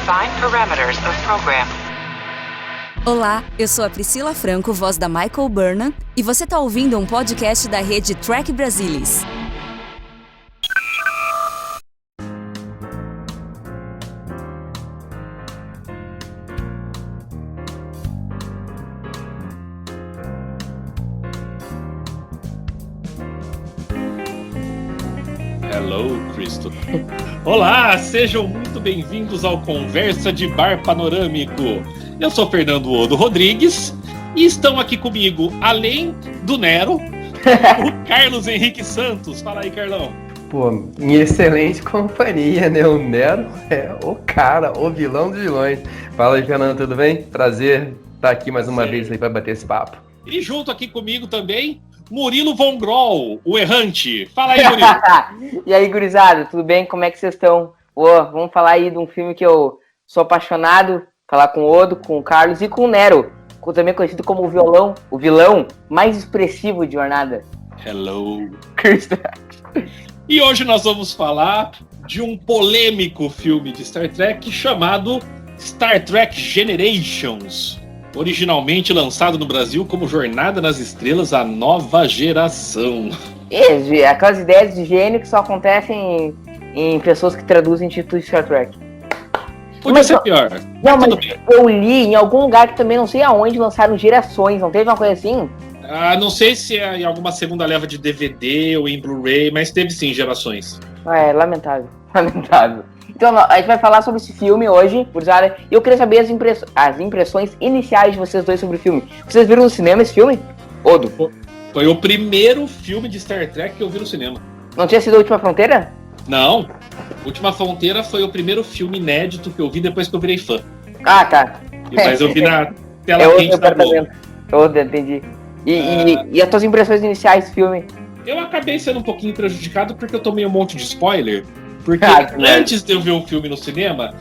Define parameters of program. Olá, eu sou a Priscila Franco, voz da Michael Burnham, e você está ouvindo um podcast da rede Track Brasilis. Hello, Cristo. Olá, sejam muito bem-vindos ao Conversa de Bar Panorâmico. Eu sou Fernando Odo Rodrigues e estão aqui comigo, além do Nero, o Carlos Henrique Santos. Fala aí, Carlão. Pô, em excelente companhia, né? O Nero é o cara, o vilão dos vilões. Fala aí, Fernando, tudo bem? Prazer estar aqui mais uma vez aí para bater esse papo. E junto aqui comigo também, Murilo Von Groll, o errante. Fala aí, Murilo. E aí, gurizada, tudo bem? Como é que vocês estão? Vamos falar aí de um filme que eu sou apaixonado, falar com o Odo, com o Carlos e com o Nero, também conhecido como o vilão mais expressivo de Jornada. Hello. E hoje nós vamos falar de um polêmico filme de Star Trek chamado Star Trek Generations, originalmente lançado no Brasil como Jornada nas Estrelas, a nova geração. Aquelas ideias de gênio que só acontecem em pessoas que traduzem títulos de Star Trek. Podia ser pior. Não, mas eu li em algum lugar que também não sei aonde lançaram Gerações, não teve uma coisa assim? Não sei se é em alguma segunda leva de DVD ou em Blu-ray, mas teve sim Gerações. É, lamentável. Então, a gente vai falar sobre esse filme hoje, gurizada, e eu queria saber as impressões iniciais de vocês dois sobre o filme. Vocês viram no cinema esse filme? Odo? Foi o primeiro filme de Star Trek que eu vi no cinema. Não tinha sido A Última Fronteira? Não. Última Fronteira foi o primeiro filme inédito que eu vi depois que eu virei fã. Ah, tá. Mas eu vi na tela quente da Globo. Entendi. E as tuas impressões iniciais do filme? Eu acabei sendo um pouquinho prejudicado porque eu tomei um monte de spoiler. Porque antes de eu ver o filme no cinema,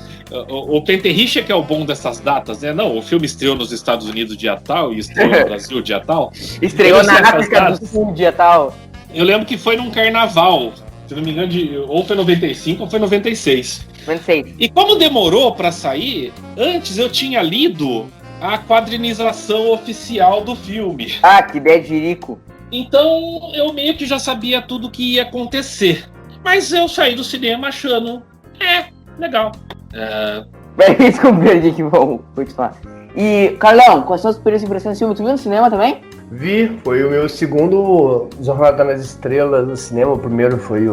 o Penterricha, que é o bom dessas datas, né? Não, o filme estreou nos Estados Unidos dia tal e estreou no Brasil dia tal. Estreou na África do Sul dia tal. Eu lembro que foi num carnaval, se não me engano, ou foi 95 ou foi 96. 96. E como demorou pra sair, antes eu tinha lido a quadrinização oficial do filme. Ah, que ideia de rico. Então eu meio que já sabia tudo que ia acontecer. Mas eu saí do cinema achando, legal. Desculpa, perdi que vou te falar. E, Carlão, quais são as primeiras impressões do filme? Tu viu no cinema também? Vi, foi o meu segundo Jornada nas Estrelas no cinema. O primeiro foi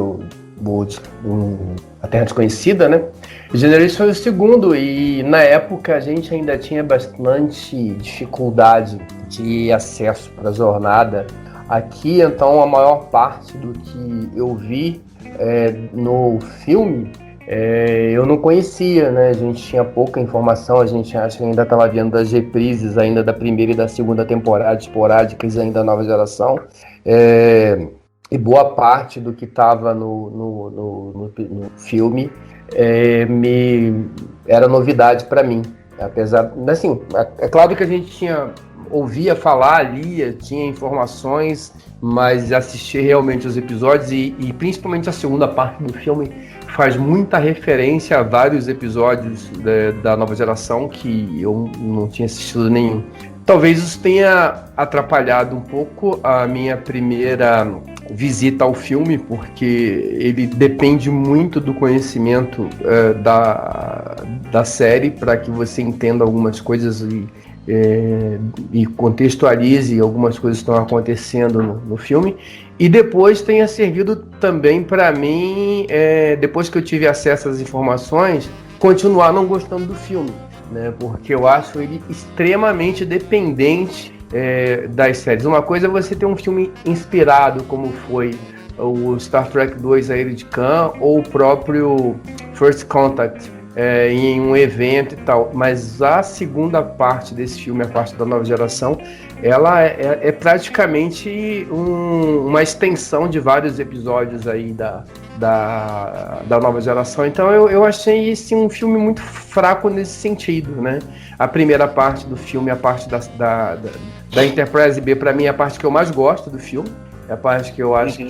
A Terra Desconhecida, né? Generations foi o segundo, e na época a gente ainda tinha bastante dificuldade de acesso para a jornada. Aqui, então, a maior parte do que eu vi no filme, eu não conhecia, né? A gente tinha pouca informação, a gente acha que ainda estava vendo as reprises ainda da primeira e da segunda temporada, esporádicas ainda da nova geração, e boa parte do que estava no filme era novidade para mim, apesar, assim, é claro que a gente ouvia falar, lia, tinha informações, mas assistir realmente os episódios e principalmente a segunda parte do filme faz muita referência a vários episódios da nova geração que eu não tinha assistido nenhum. Talvez isso tenha atrapalhado um pouco a minha primeira visita ao filme, porque ele depende muito do conhecimento da série para que você entenda algumas coisas e contextualize algumas coisas que estão acontecendo no filme. E depois tenha servido também para mim, depois que eu tive acesso às informações, continuar não gostando do filme, né? Porque eu acho ele extremamente dependente das séries. Uma coisa é você ter um filme inspirado, como foi o Star Trek 2, A Era de Khan, ou o próprio First Contact, em um evento e tal, mas a segunda parte desse filme, a parte da nova geração, ela é praticamente uma extensão de vários episódios aí da nova geração. Então eu achei esse um filme muito fraco nesse sentido, né? A primeira parte do filme, a parte da Enterprise B, para mim é a parte que eu mais gosto do filme, é a parte que eu acho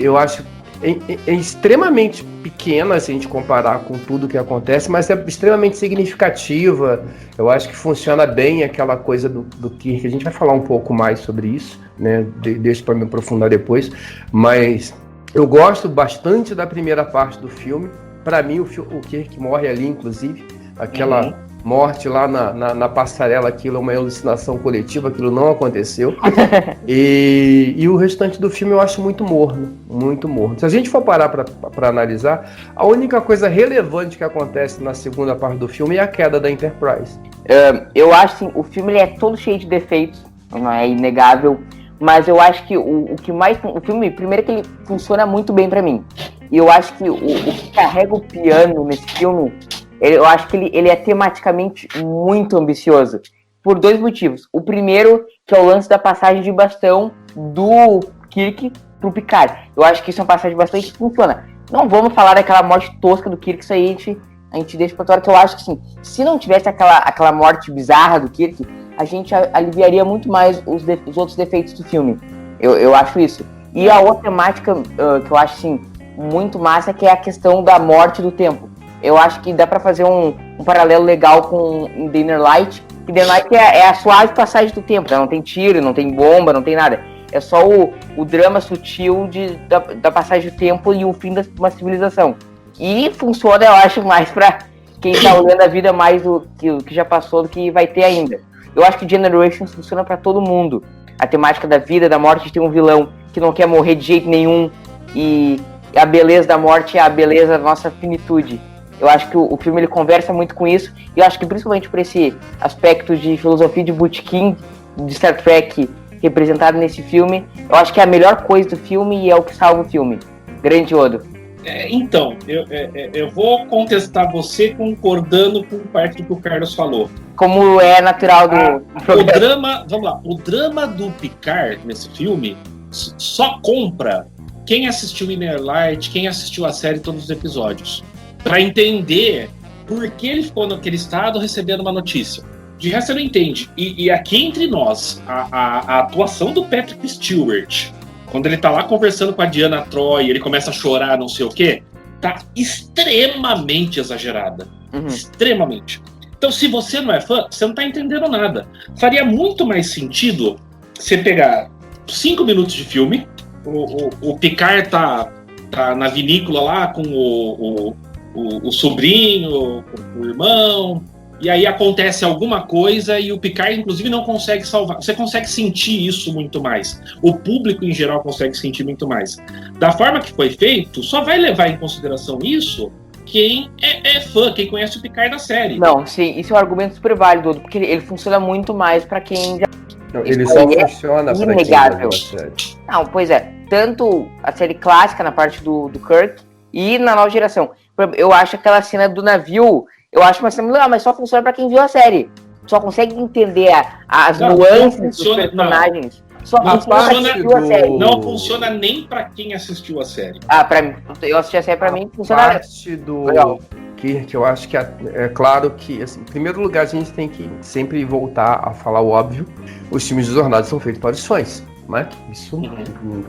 eu acho é extremamente pequena se a gente comparar com tudo que acontece, mas é extremamente significativa. Eu acho que funciona bem aquela coisa do Kirk. A gente vai falar um pouco mais sobre isso, né? Deixa para me aprofundar depois. Mas eu gosto bastante da primeira parte do filme. Para mim, o Kirk morre ali, inclusive. Aquela morte lá na passarela, aquilo é uma alucinação coletiva, aquilo não aconteceu. E o restante do filme eu acho muito morno, muito morno. Se a gente for parar para analisar, a única coisa relevante que acontece na segunda parte do filme é a queda da Enterprise. Eu acho assim, o filme ele é todo cheio de defeitos, não é inegável, mas eu acho que o que mais... O filme, primeiro que ele funciona muito bem para mim. E eu acho que o que carrega o piano nesse filme... Eu acho que ele é tematicamente muito ambicioso, por dois motivos. O primeiro, que é o lance da passagem de bastão do Kirk pro Picard. Eu acho que isso é uma passagem de bastão que funciona. Não vamos falar daquela morte tosca do Kirk, isso aí a gente deixa pra hora, que eu acho que, assim, se não tivesse aquela morte bizarra do Kirk, a gente aliviaria muito mais os outros defeitos do filme. Eu acho isso. E a outra temática que eu acho, assim, muito massa, que é a questão da morte do tempo. Eu acho que dá pra fazer um paralelo legal com The Inner Light, que The Inner Light é a suave passagem do tempo, né? Não tem tiro, não tem bomba, não tem nada. É só o drama sutil da passagem do tempo e o fim de uma civilização. E funciona, eu acho, mais pra quem tá olhando a vida mais do que já passou do que vai ter ainda. Eu acho que Generations funciona pra todo mundo. A temática da vida, da morte, tem um vilão que não quer morrer de jeito nenhum, e a beleza da morte é a beleza da nossa finitude. Eu acho que o filme ele conversa muito com isso, e eu acho que principalmente por esse aspecto de filosofia de botequim de Star Trek representado nesse filme, eu acho que é a melhor coisa do filme e é o que salva o filme. Grande Odo. Então, eu vou contestar você concordando com parte do que o Carlos falou. Como é natural do programa. Vamos lá, o drama do Picard nesse filme só compra quem assistiu Inner Light, quem assistiu a série todos os episódios, para entender por que ele ficou naquele estado recebendo uma notícia. De resto, você não entende. E aqui entre nós, a atuação do Patrick Stewart, quando ele tá lá conversando com a Diana Troy, ele começa a chorar, não sei o quê, tá extremamente exagerada. Extremamente. Então, se você não é fã, você não tá entendendo nada. Faria muito mais sentido você pegar 5 minutos de filme, o Picard tá na vinícola lá com o sobrinho, o irmão, e aí acontece alguma coisa e o Picard, inclusive, não consegue salvar. Você consegue sentir isso muito mais. O público, em geral, consegue sentir muito mais. Da forma que foi feito, só vai levar em consideração isso quem é fã, quem conhece o Picard da série. Não, sim, isso é um argumento super válido, porque ele funciona muito mais pra quem já... Não, ele só funciona pra quem já viu a série. Não, pois é. Tanto a série clássica, na parte do Kirk, e na nova geração. Eu acho aquela cena do navio, eu acho uma cena, mas só funciona pra quem viu a série. Só consegue entender as nuances dos personagens. Só funciona pra quem viu a série. Não funciona nem pra quem assistiu a série. Pra mim, eu assisti a série, pra mim funciona. A parte do Kirk, eu acho que é claro que, assim, em primeiro lugar, a gente tem que sempre voltar a falar o óbvio. Os filmes de jornada são feitos para os fãs. Né? Isso,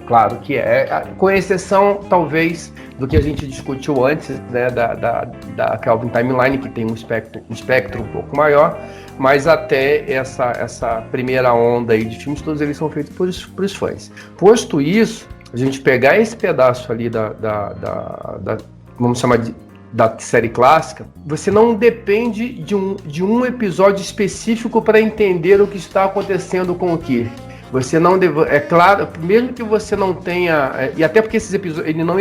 claro que é, com exceção, talvez, do que a gente discutiu antes, né, da Kelvin Timeline, que tem um espectro um pouco maior, mas até essa primeira onda aí de filmes, todos eles são feitos para os fãs. Posto isso, a gente pegar esse pedaço ali vamos chamar da série clássica, você não depende de um episódio específico para entender o que está acontecendo com o Kirk. Você não deve, é claro, mesmo que você não tenha, e até porque esses episódios, ele não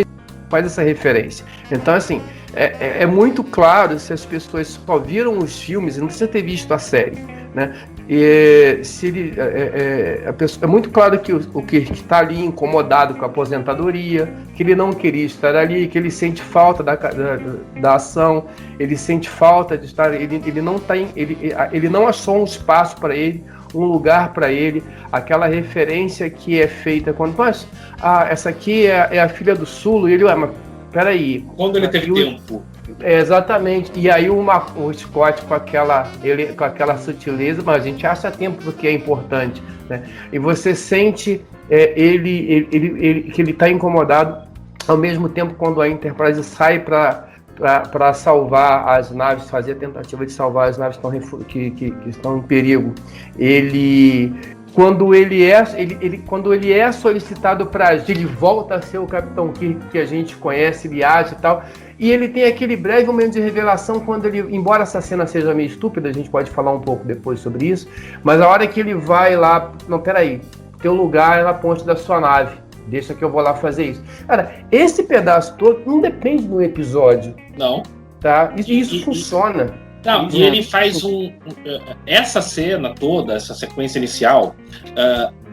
faz essa referência. Então, assim, é muito claro se as pessoas só viram os filmes e não precisa ter visto a série, né? E se ele, é muito claro que o Kirk está ali incomodado com a aposentadoria, que ele não queria estar ali, que ele sente falta da ação, ele sente falta de estar, ele não achou um espaço para ele, um lugar para ele, aquela referência que é feita quando, mas essa aqui é a filha do Sulu, e ele, mas peraí. Quando ele teve tempo. Exatamente, e aí o Scott com aquela sutileza, mas a gente acha tempo porque é importante, né? E você sente que ele está incomodado. Ao mesmo tempo, quando a Enterprise sai para salvar as naves, fazer a tentativa de salvar as naves que estão em perigo, quando ele é solicitado para agir, ele volta a ser o Capitão Kirk que a gente conhece, ele age e tal. E ele tem aquele breve momento de revelação quando ele, embora essa cena seja meio estúpida, a gente pode falar um pouco depois sobre isso, mas a hora que ele vai lá, não, peraí, teu lugar é na ponte da sua nave, deixa que eu vou lá fazer isso. Cara, esse pedaço todo não depende do episódio. Não. Tá? Isso funciona. Não, e ele faz essa cena toda, essa sequência inicial,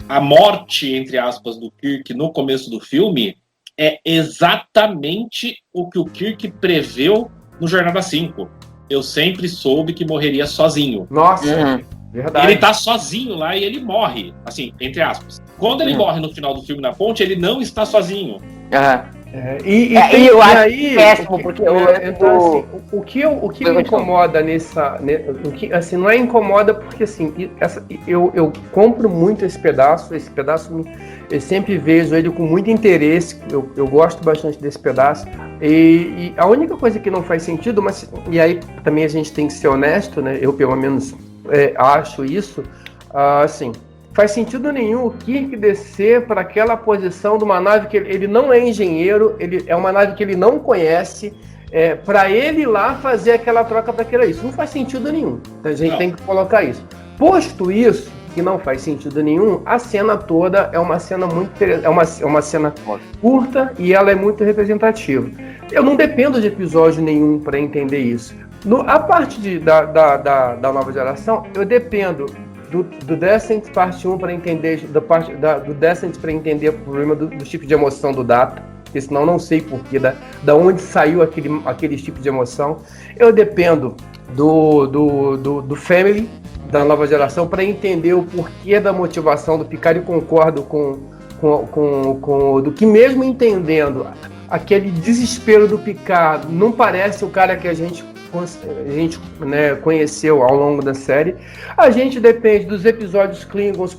a morte, entre aspas, do Kirk no começo do filme é exatamente o que o Kirk preveu no Jornada 5. Eu sempre soube que morreria sozinho. Nossa, verdade. Ele tá sozinho lá e ele morre, assim, entre aspas. Quando ele morre no final do filme na ponte, ele não está sozinho. E eu acho péssimo, porque então, assim, o que me incomoda assim, não é incomoda porque assim, eu compro muito esse pedaço eu sempre vejo ele com muito interesse, eu gosto bastante desse pedaço, e a única coisa que não faz sentido, mas e aí também a gente tem que ser honesto, né? Eu pelo menos acho isso, assim, faz sentido nenhum o Kirk descer para aquela posição de uma nave que ele não é engenheiro, ele é uma nave que ele não conhece, para ele ir lá fazer aquela troca para aquilo. Isso não faz sentido nenhum. Então a gente tem que colocar isso. Posto isso, que não faz sentido nenhum, a cena toda é uma cena muito uma cena curta e ela é muito representativa. Eu não dependo de episódio nenhum para entender isso. A parte da nova geração, eu dependo do Descent parte 1 para entender do Descent para entender o problema do tipo de emoção do Data, porque senão não sei porquê, da onde saiu aquele tipo de emoção. Eu dependo do Family da nova geração para entender o porquê da motivação do Picard, e concordo com do que, mesmo entendendo aquele desespero do Picard, não parece o cara que a gente conheceu ao longo da série. A gente depende dos episódios Klingons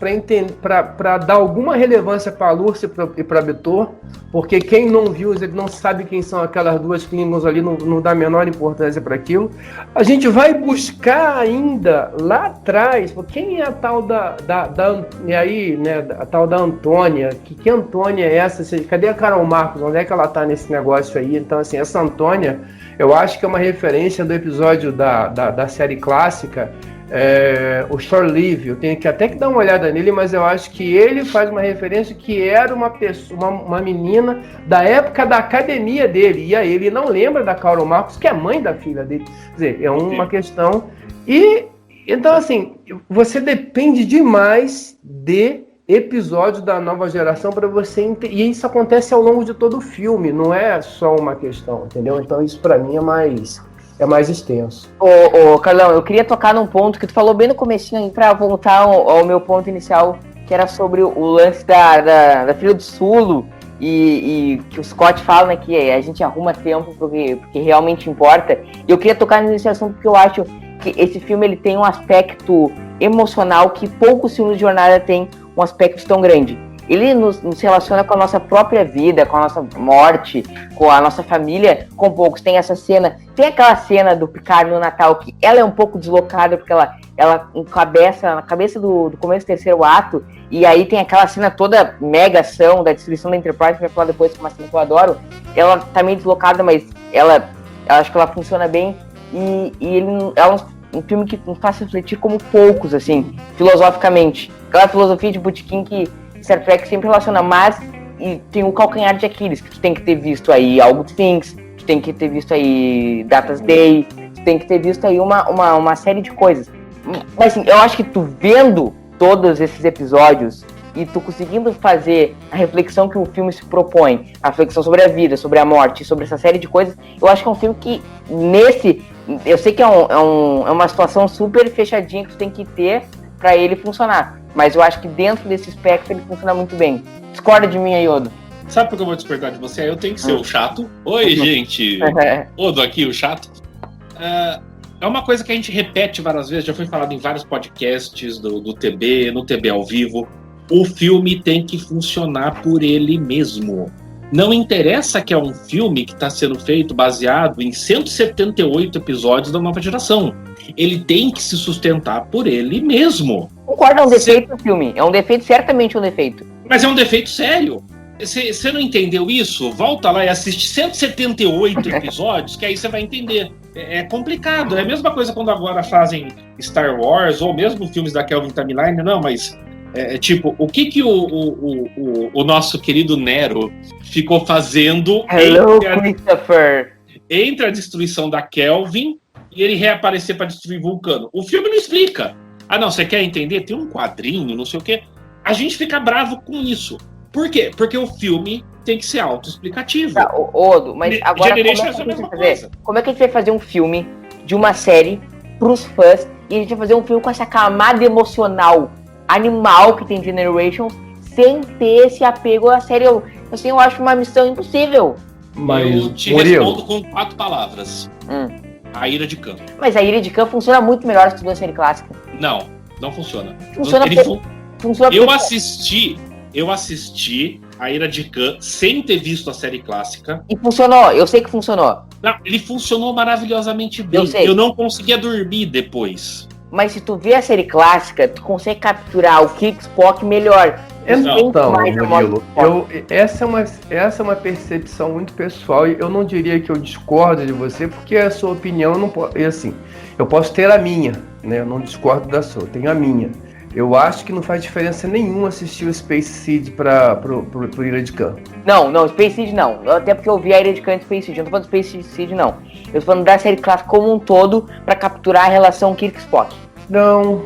para dar alguma relevância para a Lúcia e para Betor, porque quem não viu, ele não sabe quem são aquelas duas Klingons ali, não dá a menor importância para aquilo. A gente vai buscar ainda lá atrás, quem é a tal a tal da Antônia? Que Antônia é essa? Cadê a Carol Marcos? Onde é que ela tá nesse negócio aí? Então, assim, essa Antônia, eu acho que é uma referência do episódio da série clássica, o Shore Leave. Eu tenho que até que dar uma olhada nele, mas eu acho que ele faz uma referência que era uma menina da época da academia dele, e aí ele não lembra da Carol Marcos, que é a mãe da filha dele. Quer dizer, é uma questão. E então, assim, você depende demais de episódio da nova geração para você entender. E isso acontece ao longo de todo o filme, não é só uma questão, entendeu? Então isso para mim é mais extenso. Carlão, eu queria tocar num ponto que tu falou bem no comecinho aí, para voltar ao meu ponto inicial, que era sobre o lance da filha do Sulu, e que o Scott fala, né, que a gente arruma tempo porque realmente importa. E eu queria tocar nesse assunto porque eu acho que esse filme ele tem um aspecto emocional que poucos filmes de jornada têm um aspecto tão grande. Ele nos relaciona com a nossa própria vida, com a nossa morte, com a nossa família, com poucos. Tem essa cena, tem aquela cena do Picard no Natal, que ela é um pouco deslocada, porque ela na cabeça do começo do terceiro ato, e aí tem aquela cena toda mega ação da destruição da Enterprise, que vai falar depois, que é uma cena que eu adoro. Ela tá meio deslocada, mas ela acho que ela funciona bem, e ela um filme que nos faz refletir como poucos, assim, filosoficamente. Aquela filosofia de botequim que Star Trek sempre relaciona, mas e tem o calcanhar de Aquiles, que tu tem que ter visto aí All Good Things, tu tem que ter visto aí Data's Day, tu tem que ter visto aí uma série de coisas. Mas assim, eu acho que tu vendo todos esses episódios e tu conseguindo fazer a reflexão que o filme se propõe, a reflexão sobre a vida, sobre a morte, sobre essa série de coisas, eu acho que é um filme que eu sei que é uma situação super fechadinha que tu tem que ter pra ele funcionar, mas eu acho que dentro desse espectro ele funciona muito bem. Discorda de mim aí, Odo? Sabe por que eu vou discordar de você? Eu tenho que ser o chato. Oi, gente! Odo aqui, o chato. É uma coisa que a gente repete várias vezes, já foi falado em vários podcasts do TB, no TB ao vivo. O filme tem que funcionar por ele mesmo. Não interessa que é um filme que está sendo feito baseado em 178 episódios da nova geração. Ele tem que se sustentar por ele mesmo. Concordo, é um defeito do filme. É um defeito, certamente um defeito. Mas é um defeito sério. Você não entendeu isso? Volta lá e assiste 178 episódios, que aí você vai entender. É complicado. É a mesma coisa quando agora fazem Star Wars, ou mesmo filmes da Kelvin Timeline. Não, mas tipo, o que o nosso querido Nero ficou fazendo entre a destruição da Kelvin e ele reaparecer para destruir Vulcano? O filme não explica. Ah, não, você quer entender? Tem um quadrinho, não sei o quê. A gente fica bravo com isso. Por quê? Porque o filme tem que ser autoexplicativo. Tá, Odo, mas agora como é que a gente vai fazer um filme de uma série pros fãs e a gente vai fazer um filme com essa camada emocional animal que tem Generations sem ter esse apego à série? Eu acho uma missão impossível. Mas eu te respondo com 4 palavras. A Ira de Khan. Mas a Ira de Khan funciona muito melhor que a série clássica. Não funciona. Funciona Eu assisti a Ira de Khan sem ter visto a série clássica. E funcionou, eu sei que funcionou. Não, ele funcionou maravilhosamente bem. Eu não conseguia dormir depois. Mas se tu vê a série clássica, tu consegue capturar o Kirk Spock melhor. Então, Murilo, essa é uma percepção muito pessoal e eu não diria que eu discordo de você, porque a sua opinião não pode. Assim, eu posso ter a minha, né? Eu não discordo da sua, eu tenho a minha. Eu acho que não faz diferença nenhuma assistir o Space Seed pro Ira de Khan. Não, Space Seed não. Até porque eu vi a Ira de Khan e Space Seed. Eu não tô falando do Space Seed, não. Eu tô falando da série clássica como um todo pra capturar a relação Kirk-Spock. Não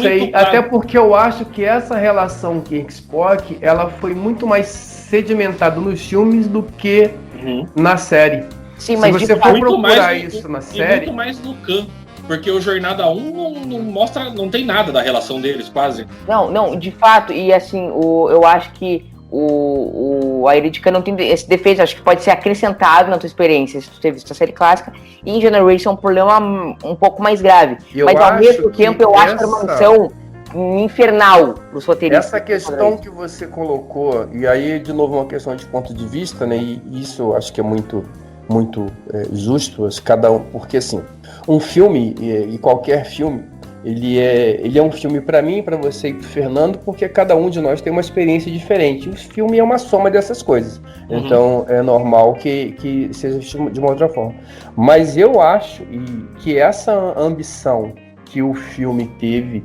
sei. Claro. Até porque eu acho que essa relação Kirk-Spock, ela foi muito mais sedimentada nos filmes do que na série. Sim, mas se você for procurar isso na série... muito mais no Khan. Porque o Jornada 1 não mostra, não tem nada da relação deles, quase. Não, de fato, e assim, eu acho que a Ira de Khan não tem esse defeito, acho que pode ser acrescentado na tua experiência, se tu ter visto a série clássica, e em Generation é um problema um pouco mais grave. Mas ao mesmo tempo, eu acho que é uma missão infernal pros roteiristas. Essa questão que você colocou, e aí, de novo, uma questão de ponto de vista, né, e isso eu acho que é muito justo, cada um, porque assim, um filme, e qualquer filme, ele é um filme para mim, para você e pro Fernando, porque cada um de nós tem uma experiência diferente. O filme é uma soma dessas coisas. Então é normal que seja de uma outra forma. Mas eu acho que essa ambição que o filme teve,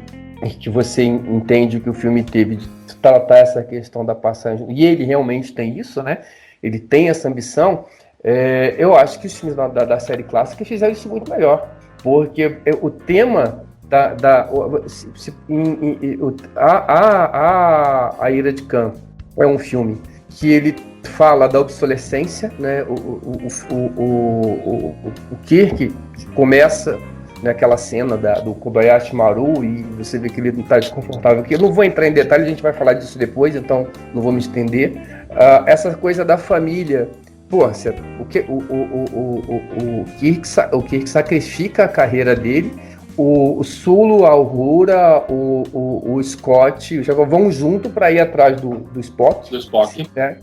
que você entende que o filme teve de tratar essa questão da passagem, e ele realmente tem isso, né? Ele tem essa ambição. Eu acho que os filmes da série clássica fizeram isso muito melhor, porque o tema a Ira de Khan é um filme que ele fala da obsolescência, né? O Kirk começa naquela cena do Kobayashi Maru e você vê que ele não está desconfortável aqui. Eu não vou entrar em detalhe, a gente vai falar disso depois, então não vou me estender. Essa coisa da família. Pô, o Kirk sacrifica a carreira dele, o Sulu, a Uhura, o Scott já vão junto para ir atrás do Spock. Do Spock. Né?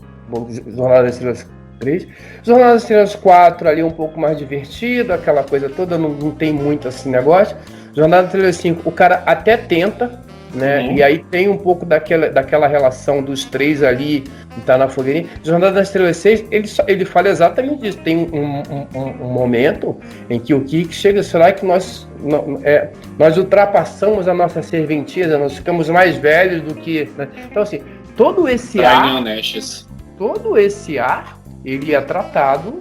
Jornada das Estrelas 3. Jornada das Estrelas 4 ali um pouco mais divertido, aquela coisa toda, não tem muito assim negócio. Jornada das Estrelas 5, o cara até tenta, né? E aí tem um pouco daquela relação dos três ali que tá na fogueirinha. Jornada das Estrelas 6, ele fala exatamente isso. Tem um momento em que o Kirk chega, será que nós ultrapassamos a nossa serventia, nós ficamos mais velhos do que... Né? Então assim, todo esse ar, ele é tratado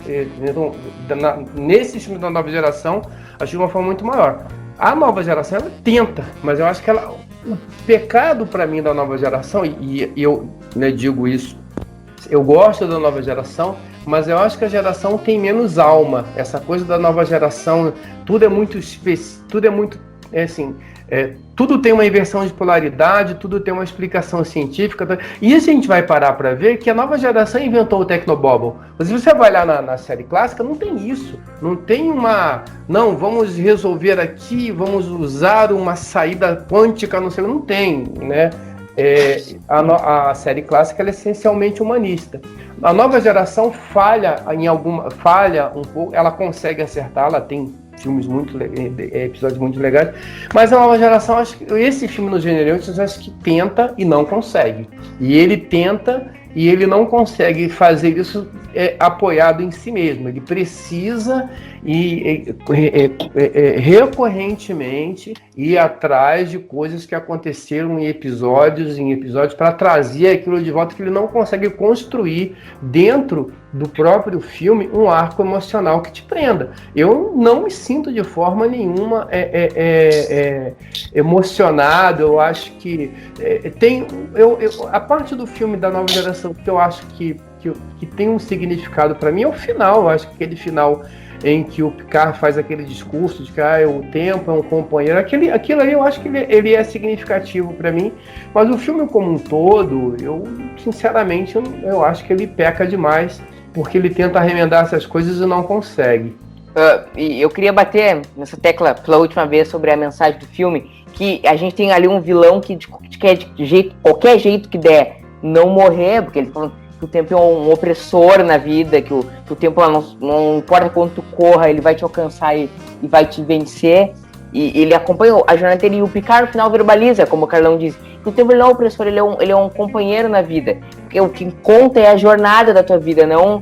nesse filme da nova geração, acho de uma forma muito maior. A nova geração, ela tenta, mas eu acho que o pecado para mim da nova geração, e eu digo isso, eu gosto da nova geração, mas eu acho que a geração tem menos alma. Essa coisa da nova geração, tudo é muito tudo tem uma inversão de polaridade, tudo tem uma explicação científica. E isso a gente vai parar para ver que a nova geração inventou o Tecnobubble. Mas se você vai lá na série clássica, não tem isso. Não tem vamos resolver aqui, vamos usar uma saída quântica, não tem, né? a série clássica ela é essencialmente humanista. A nova geração falha um pouco, ela consegue acertar, ela tem filmes episódios muito legais, mas a nova geração, acho que esse filme no Generations, acho que tenta e não consegue. E ele tenta e ele não consegue fazer isso apoiado em si mesmo. Ele precisa recorrentemente ir atrás de coisas que aconteceram em episódios para trazer aquilo de volta, que ele não consegue construir dentro do próprio filme um arco emocional que te prenda. Eu não me sinto de forma nenhuma emocionado. Eu acho que a parte do filme da nova geração que eu acho que tem um significado para mim é o final. Eu acho que aquele final em que o Picard faz aquele discurso de que o tempo é um companheiro, aquilo ali eu acho que ele é significativo para mim, mas o filme como um todo, eu sinceramente eu acho que ele peca demais, porque ele tenta remendar essas coisas e não consegue. E eu queria bater nessa tecla pela última vez sobre a mensagem do filme, que a gente tem ali um vilão que quer de qualquer jeito que der não morrer, porque ele falou que o tempo é um opressor na vida, que o tempo não importa quanto tu corra, ele vai te alcançar e vai te vencer. E ele acompanha a jornada dele, e o Picard no final verbaliza, como o Carlão disse, que o tempo ele não é um opressor, ele é um companheiro na vida. Porque o que conta é a jornada da tua vida, não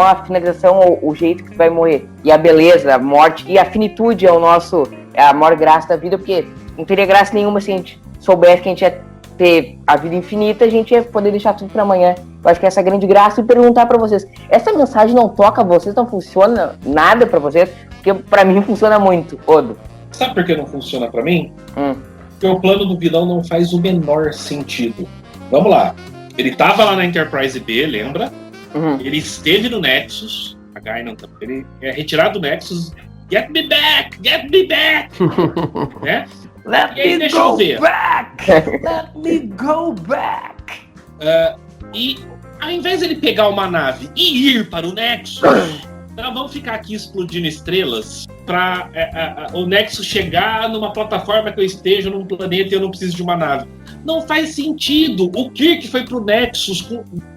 a finalização ou o jeito que tu vai morrer. E a beleza, a morte e a finitude é a maior graça da vida, porque não teria graça nenhuma se a gente soubesse que a gente ia ter a vida infinita, a gente ia poder deixar tudo pra amanhã. Eu acho que essa é a grande graça. E perguntar pra vocês, essa mensagem não toca vocês, não funciona nada pra vocês? Porque pra mim funciona muito, Odo. Sabe por que não funciona pra mim? Porque o plano do vilão não faz o menor sentido. Vamos lá. Ele tava lá na Enterprise B, lembra? Ele esteve no Nexus. A Guinan, ele é retirado do Nexus. Get me back! Get me back! Né? Let me go back! Let me go back! E ao invés de ele pegar uma nave e ir para o Nexus, vamos ficar aqui explodindo estrelas para o Nexus chegar numa plataforma que eu esteja num planeta e eu não preciso de uma nave. Não faz sentido. O Kirk foi pro Nexus,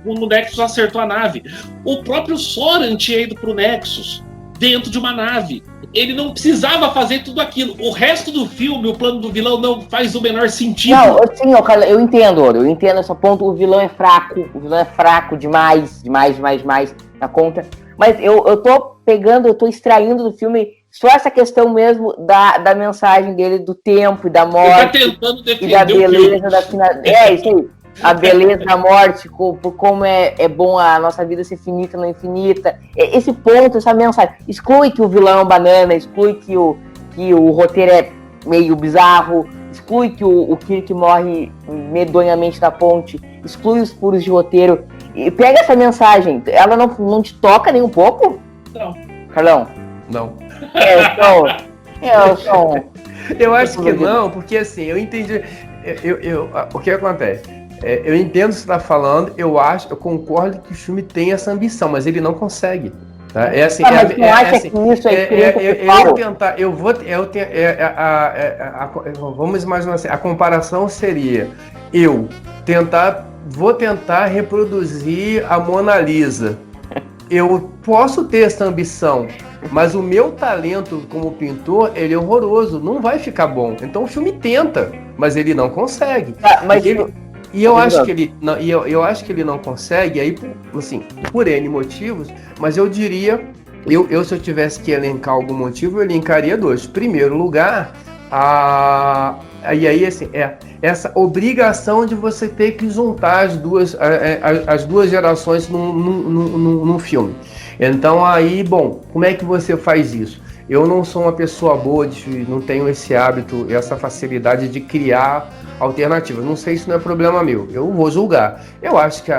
quando o Nexus acertou a nave. O próprio Soran tinha ido pro Nexus dentro de uma nave. Ele não precisava fazer tudo aquilo. O resto do filme, o plano do vilão não faz o menor sentido. Não, sim, Carla, eu entendo esse ponto. O vilão é fraco demais na conta. Mas eu tô extraindo do filme só essa questão mesmo da mensagem dele, do tempo e da morte. Ele tá tentando defender e da beleza da final. Isso aí. A beleza da morte, como é bom a nossa vida ser finita, não infinita. Esse ponto, essa mensagem. Exclui que o vilão é um banana, exclui que o roteiro é meio bizarro, exclui que o Kirk morre medonhamente na ponte, exclui os furos de roteiro. E pega essa mensagem. Ela não te toca nem um pouco? Não. Carlão? Não. Eu acho que não, porque assim, eu entendi. O que acontece? Eu entendo o que você está falando, eu concordo que o filme tem essa ambição, mas ele não consegue. Tá? Vamos imaginar assim, a comparação seria vou tentar reproduzir a Mona Lisa. Eu posso ter essa ambição, mas o meu talento como pintor, ele é horroroso, não vai ficar bom. Então o filme tenta, mas ele não consegue. Eu acho que ele não consegue, aí, assim, por N motivos, mas eu diria, se eu tivesse que elencar algum motivo, eu elencaria 2. Primeiro lugar, essa obrigação de você ter que juntar as duas gerações num filme. Então aí, bom, como é que você faz isso? Eu não sou uma pessoa boa, não tenho esse hábito, essa facilidade de criar alternativas. Não sei se não é problema meu, eu vou julgar. Eu acho que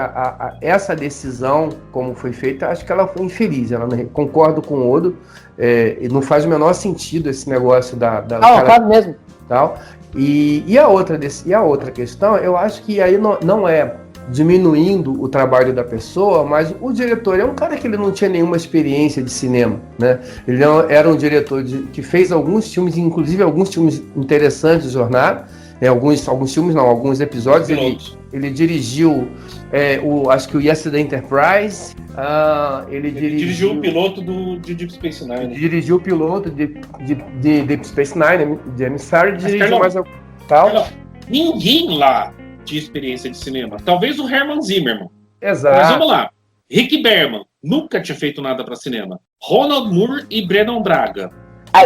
essa decisão, como foi feita, acho que ela foi infeliz. Concordo com o Odo, não faz o menor sentido esse negócio claro mesmo. Tal. E a outra questão, eu acho que aí não é diminuindo o trabalho da pessoa, mas o diretor é um cara que ele não tinha nenhuma experiência de cinema, né? Ele era um diretor que fez alguns filmes, inclusive alguns filmes interessantes de jornada, Alguns filmes não, alguns episódios. Ele dirigiu acho que o Yesterday Enterprise. Ele dirigiu o piloto de Deep Space Nine. Dirigiu o piloto de Deep Space Nine, de Emissary, dirigiu mais algum tal. Ninguém lá tinha experiência de cinema. Talvez o Herman Zimmerman. Exato. Mas vamos lá. Rick Berman nunca tinha feito nada para cinema. Ronald Moore e Brennan Braga.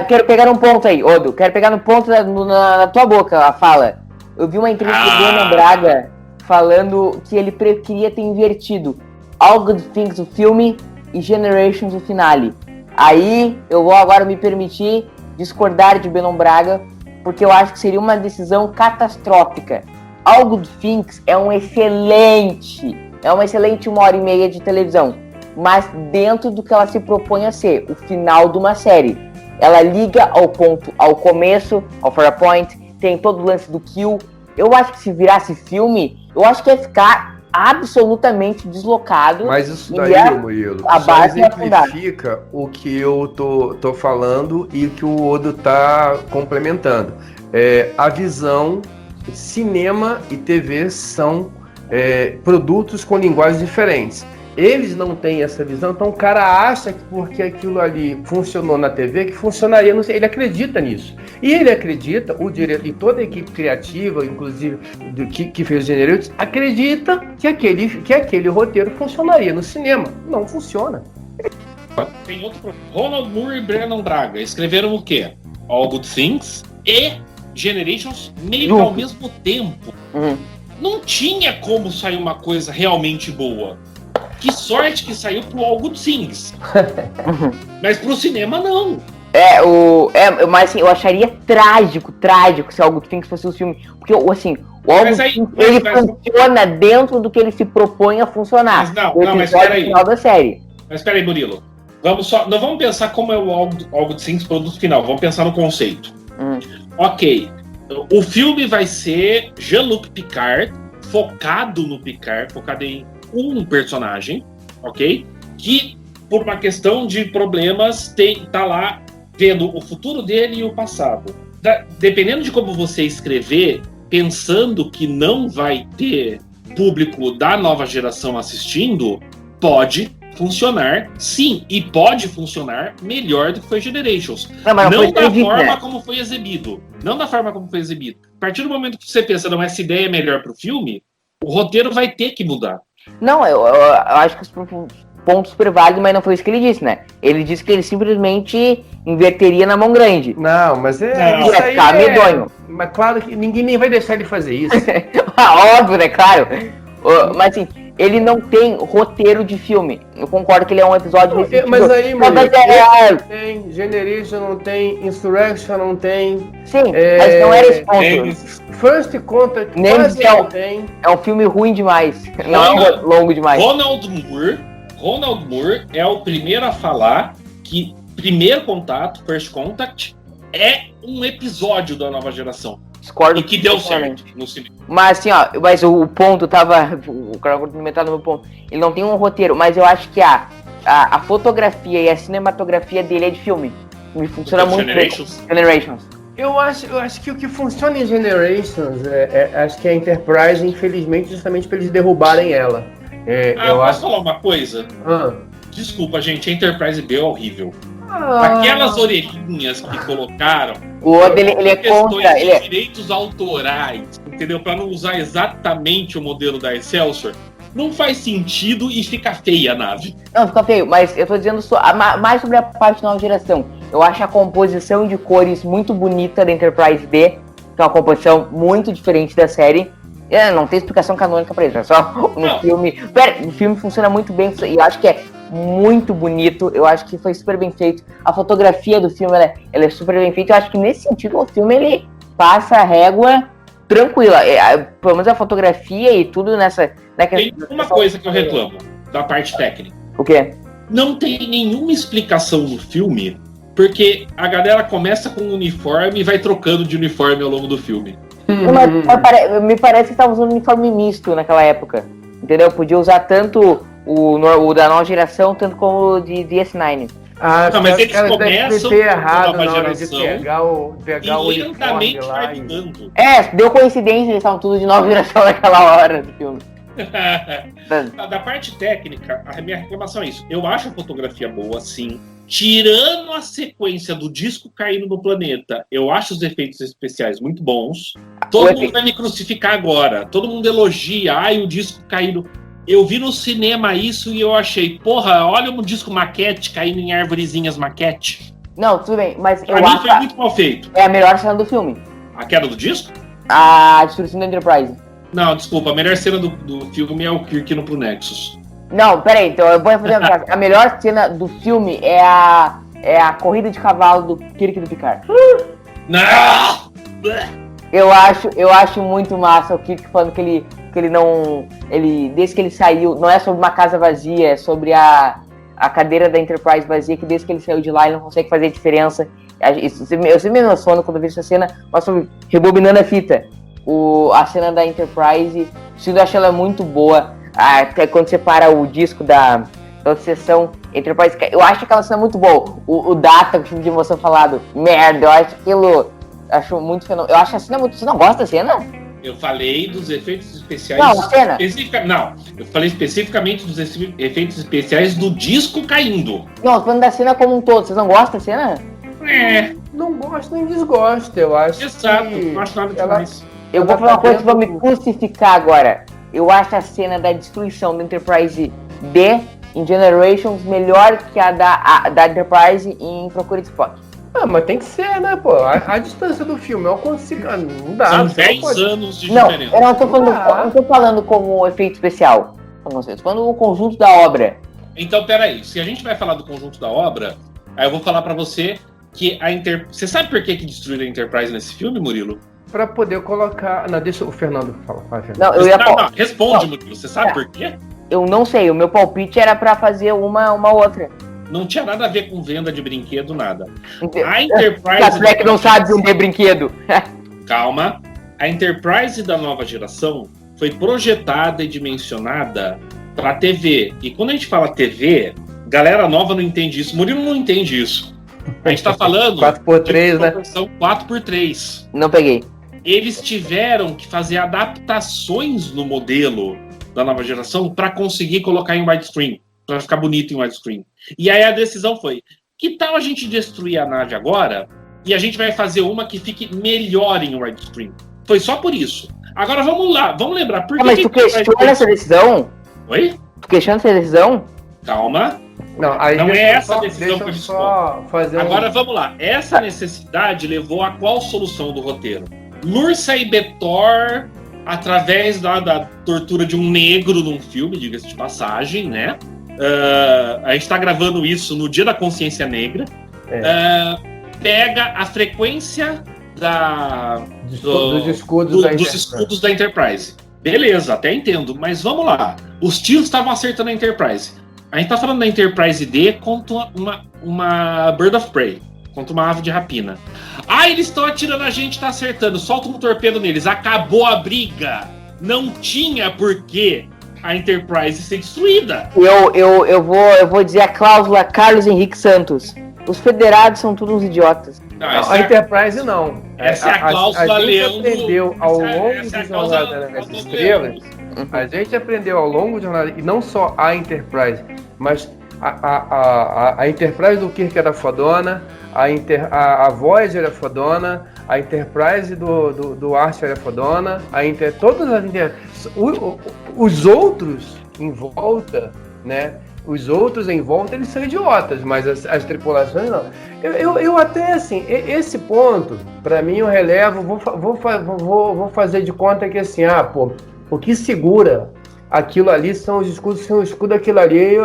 Quero pegar um ponto aí, Odo. Quero pegar no ponto na tua boca a fala. Eu vi uma entrevista do Brennan Braga falando que ele queria ter invertido All Good Things, o filme, e Generations, o finale. Aí eu vou agora me permitir discordar de Brennan Braga, porque eu acho que seria uma decisão catastrófica. All Good Things é uma excelente 1h30 de televisão, mas dentro do que ela se propõe a ser, o final de uma série. Ela liga ao ponto, ao começo, ao Farpoint, tem todo o lance do kill. Eu acho que se virasse filme, eu acho que ia ficar absolutamente deslocado. Mas isso daí, Murilo, só exemplifica o que eu tô falando e o que o Odo tá complementando. A visão, cinema e TV são produtos com linguagens diferentes. Eles não têm essa visão, então o cara acha que porque aquilo ali funcionou na TV, que funcionaria, não sei, ele acredita nisso. E ele acredita, o diretor e toda a equipe criativa, inclusive que fez o Generators, acredita que aquele roteiro funcionaria no cinema. Não funciona. Tem outro problema. Ronald Moore e Brennan Braga escreveram o quê? All Good Things e Generations meio que ao mesmo tempo. Não tinha como sair uma coisa realmente boa. Que sorte que saiu pro All Good Things. Mas pro cinema, não. Mas assim, eu acharia trágico se All Good Things fosse o filme. Porque, assim, o All Good Things, ele funciona dentro do que ele se propõe a funcionar. Mas peraí. Final da série. Mas peraí, Murilo. Não vamos pensar como é o All Good Things produto final. Vamos pensar no conceito. Ok. O filme vai ser Jean-Luc Picard, focado no Picard, focado em um personagem, ok? Que, por uma questão de problemas, tá lá vendo o futuro dele e o passado. Dependendo de como você escrever, pensando que não vai ter público da nova geração assistindo, pode funcionar, sim, e pode funcionar melhor do que foi Generations. Não da forma como foi exibido. Não da forma como foi exibido. A partir do momento que você pensa, não, essa ideia é melhor pro filme, o roteiro vai ter que mudar. Não, eu acho que os pontos super válidos, mas não foi isso que ele disse, né? Ele disse que ele simplesmente inverteria na mão grande. Não, mas isso aí ficar medonho. Mas claro que ninguém nem vai deixar ele fazer isso. Óbvio, né? Claro. Mas assim, ele não tem roteiro de filme. Eu concordo que ele é um episódio desse Mas aí, mano, tem Generation, não tem Insurrection, não tem. Sim, mas não era esse ponto. First Contact, quase não tem. É um filme ruim demais. Não é longo demais. Ronald Moore é o primeiro a falar que Primeiro Contato, First Contact, é um episódio da nova geração. Discordo. E que deu certo no cinema. Mas assim, mas o ponto tava. O cara complementar no meu ponto. Ele não tem um roteiro, mas eu acho que a fotografia e a cinematografia dele é de filme. Me funciona muito bem. Generations. Eu acho que o que funciona em Generations acho que é a Enterprise, infelizmente, justamente para eles derrubarem ela. Posso falar uma coisa? Desculpa, gente, a Enterprise B é horrível. Aquelas orelhinhas que colocaram. O Odo, ele é contra. Direitos autorais, entendeu? Para não usar exatamente o modelo da Excelsior. Não faz sentido e fica feia a nave. Não, fica feio, mas eu tô dizendo mais sobre a parte nova geração. Eu acho a composição de cores muito bonita da Enterprise B, que é uma composição muito diferente da série. Não tem explicação canônica pra isso, é só no filme. O filme funciona muito bem e eu acho que é muito bonito, eu acho que foi super bem feito. A fotografia do filme ela é super bem feita. Eu acho que nesse sentido o filme ele passa a régua tranquila. Pelo menos a fotografia e tudo nessa. Tem uma coisa que eu reclamo da parte técnica. O quê? Não tem nenhuma explicação no filme, porque a galera começa com um uniforme e vai trocando de uniforme ao longo do filme. Mas me parece que estava usando um uniforme misto naquela época. Entendeu? Podia usar tanto o da nova geração, tanto como o de DS9. Não, mas eles caras devem começam ter com a errado nova na hora de geração pegar o e uniforme lentamente lá vai e... mudando. Deu coincidência, eles estavam tudo de nova geração naquela hora do filme. Da parte técnica, a minha reclamação é isso. Eu acho a fotografia boa, sim. Tirando a sequência do disco caindo no planeta, eu acho os efeitos especiais muito bons. Todo mundo vai me crucificar agora. Todo mundo elogia. Ai, o disco caindo. Eu vi no cinema isso e eu achei, porra, olha um disco maquete caindo em arvorezinhas maquete. Não, tudo bem, mas Pra mim foi muito mal feito. É a melhor cena do filme. A queda do disco? A destruição da Enterprise. Não, desculpa. A melhor cena do filme é o Kirk indo pro Nexus. Não, peraí, então eu vou fazer uma frase. A melhor cena do filme é a corrida de cavalo do Kirk e do Picard. Não! Eu acho muito massa o Kirk falando que ele não... desde que ele saiu, não é sobre uma casa vazia, é sobre a cadeira da Enterprise vazia, que desde que ele saiu de lá ele não consegue fazer diferença. Eu sempre me emociono quando eu vejo essa cena, mas sobre rebobinando a fita. A cena da Enterprise, eu acho ela muito boa. Até quando você para o disco da outra sessão Enterprise, eu acho aquela cena muito boa. O Data, com o tipo de emoção falado, merda, eu acho aquilo... Acho muito fenomenal. Eu acho a cena muito... Você não gosta da cena? Eu falei dos efeitos especiais... Não, a cena. Não, eu falei especificamente dos efeitos especiais do disco caindo. Não, eu tô falando da cena como um todo. Vocês não gostam da cena? Não gosto nem desgosto, eu acho. Exato, que não acho nada demais. Eu vou falar uma coisa que vai me crucificar agora. Eu acho a cena da destruição da Enterprise D em Generations melhor que a da Enterprise em Procura de Spock. Mas tem que ser, né, pô? A distância do filme, eu consigo... Não dá. São 10 anos de Não, diferença. eu não tô falando como efeito especial. Eu tô falando o conjunto da obra. Então, peraí. Se a gente vai falar do conjunto da obra, aí eu vou falar pra você que Você sabe por que destruíram a Enterprise nesse filme, Murilo? Pra poder colocar... Não, deixa o Fernando falar. Não, eu ia... Não, responde, Murilo. Você sabe por quê? Eu não sei. O meu palpite era pra fazer uma outra. Não tinha nada a ver com venda de brinquedo, nada. A Enterprise... A Trek não sabe vender brinquedo. Calma. A Enterprise da nova geração foi projetada e dimensionada para TV. E quando a gente fala TV, galera nova não entende isso. Murilo não entende isso. A gente tá falando 4x3, né? São 4x3. Não peguei. Eles tiveram que fazer adaptações no modelo da nova geração para conseguir colocar em widescreen, para ficar bonito em widescreen. E aí a decisão foi: que tal a gente destruir a nave agora e a gente vai fazer uma que fique melhor em widescreen? Foi só por isso. Agora vamos lá, vamos lembrar por que. Mas tu questiona essa decisão? Oi? Tu questiona essa decisão? Calma. Não, aí não é essa só, a decisão que a gente fazer Agora vamos lá. Essa necessidade levou a qual solução do roteiro? Lursa e Betor, através da tortura de um negro num filme, diga-se de passagem, né? A gente tá gravando isso no Dia da Consciência Negra. Pega a frequência dos escudos da Enterprise. Beleza, até entendo, mas vamos lá. Os tiros estavam acertando a Enterprise. A gente tá falando da Enterprise D contra uma Bird of Prey, contra uma ave de rapina. Eles estão atirando a gente, tá acertando, solta um torpedo neles, acabou a briga. Não tinha por que a Enterprise ser destruída. Eu vou dizer a cláusula Carlos Henrique Santos. Os federados são todos uns idiotas. Não, a Enterprise não. Essa é a cláusula Leandro. A gente aprendeu ao longo de Jornada nas Estrelas. A gente aprendeu ao longo de Jornada, e não só a Enterprise, mas a Enterprise do Kirk era fodona, a Voyager era fodona, a Enterprise do Archer era fodona, todas as os outros em volta, né? Os outros em volta, eles são idiotas, mas as tripulações não. Eu até, assim, esse ponto, pra mim, eu relevo, vou fazer de conta que, assim, o que segura aquilo ali são os escudos, se o escudo daquilo ali,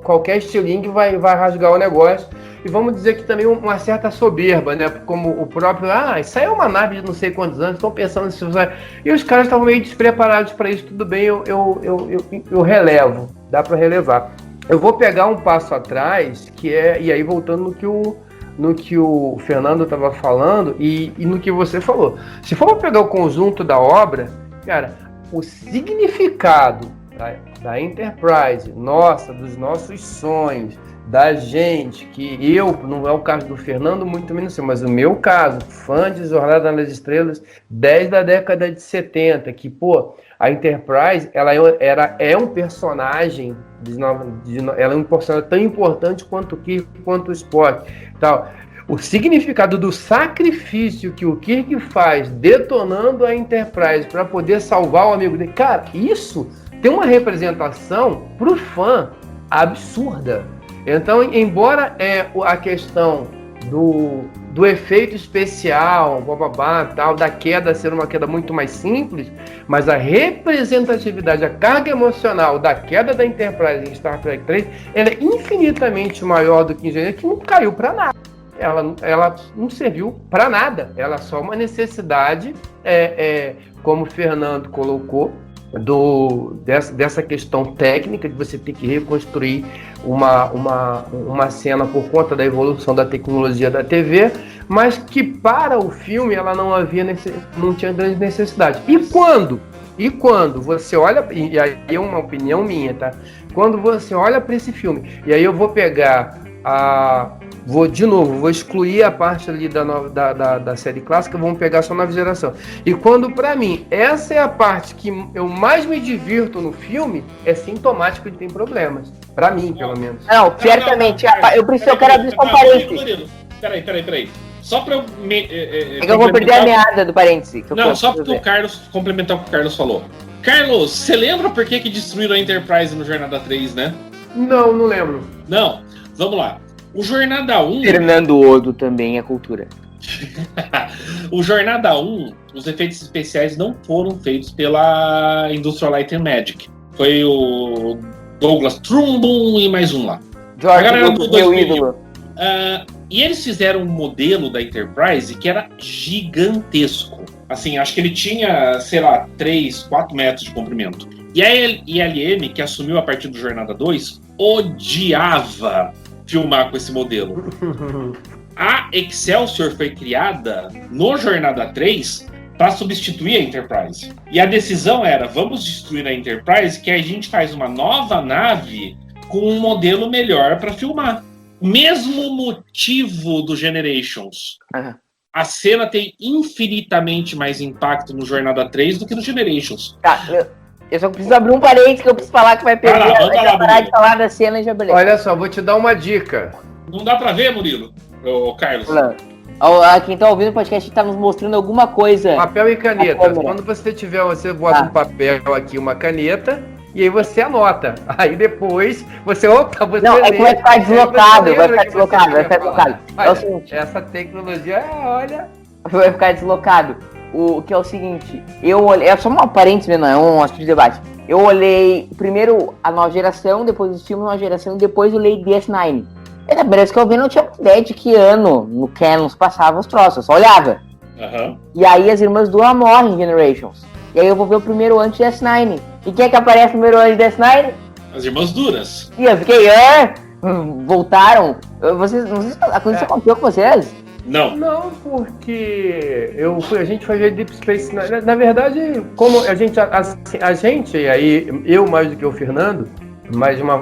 qualquer estilingue vai rasgar o negócio. E vamos dizer que também uma certa soberba, né? Como o próprio, isso aí é uma nave de não sei quantos anos, estão pensando se usar. E os caras estavam meio despreparados para isso, tudo bem, eu relevo, dá para relevar. Eu vou pegar um passo atrás, e aí voltando no que o Fernando estava falando e no que você falou. Se for pegar o conjunto da obra, cara, o significado da Enterprise, nossa, dos nossos sonhos, da gente, que eu, não é o caso do Fernando, muito menos assim, mas o meu caso, fã de Jornada nas Estrelas, desde a década de 70, que, pô, a Enterprise, ela é um personagem, ela é um personagem tão importante quanto o Kirk, quanto o Spock, tal. O significado do sacrifício que o Kirk faz detonando a Enterprise para poder salvar o amigo dele, cara, isso tem uma representação pro fã absurda. Então, embora a questão do efeito especial, tal, da queda ser uma queda muito mais simples, mas a representatividade, a carga emocional da queda da Enterprise em Star Trek 3, ela é infinitamente maior do que Engenheiro, que não caiu para nada. Ela não serviu para nada. Ela é só uma necessidade, como o Fernando colocou, dessa questão técnica de você ter que reconstruir uma cena por conta da evolução da tecnologia da TV, mas que para o filme ela não tinha grande necessidade. E quando você olha, e aí é uma opinião minha, tá? Quando você olha para esse filme, e aí eu vou pegar vou excluir a parte ali da série clássica, vamos pegar só a nova geração. E quando, pra mim, essa é a parte que eu mais me divirto no filme, é sintomático de ter problemas. Pra mim, pelo menos. Não, certamente. Eu quero abrir só um parênteses. Peraí. Só pra eu... É que eu vou perder a meada do parênteses. Não, só para o Carlos complementar o que o Carlos falou. Carlos, você lembra por que destruíram a Enterprise no Jornada 3, né? Não lembro. Não, vamos lá. O Jornada 1... Fernando Odo também é cultura. O Jornada 1, os efeitos especiais não foram feitos pela Industrial Light and Magic. Foi o Douglas Trumbull e mais um lá. Jorge, meu ídolo. E eles fizeram um modelo da Enterprise que era gigantesco. Assim, acho que ele tinha, sei lá, 3, 4 metros de comprimento. E a ILM, que assumiu a partir do Jornada 2, odiava filmar com esse modelo. A Excelsior foi criada no Jornada 3 para substituir a Enterprise. E a decisão era, vamos destruir a Enterprise, que a gente faz uma nova nave com um modelo melhor para filmar. Mesmo motivo do Generations. Uhum. A cena tem infinitamente mais impacto no Jornada 3 do que no Generations. Tá, eu só preciso abrir um parênteses que eu preciso falar que vai perder. Vai parar de falar da cena e já beleza. Olha só, vou te dar uma dica. Não dá pra ver, Murilo? Ô, Carlos. Quem tá ouvindo o podcast tá nos mostrando alguma coisa. Papel e caneta. Quando você tiver, você bota um papel aqui, uma caneta, e aí você anota. Aí depois você... Não, é que vai ficar deslocado. Vai ficar deslocado. É o seguinte. Essa tecnologia, olha... Vai ficar deslocado. O que é o seguinte, eu olhei, é só uma parêntese, não é um assunto de debate. Eu olhei primeiro a nova geração, depois os filmes nova geração, depois eu olhei DS9. E da primeira vez que eu vi, não tinha ideia de que ano no Canon passava os troços, eu só olhava. Uhum. E aí as irmãs Dora morrem em Generations. E aí eu vou ver o primeiro antes de DS9. E quem é que aparece primeiro antes de DS9? As irmãs Duras. E eu fiquei, voltaram. Vocês, não sei se aconteceu com vocês. Não, porque a gente foi ver Deep Space. Na verdade, como a gente, e aí eu mais do que o Fernando, mas de uma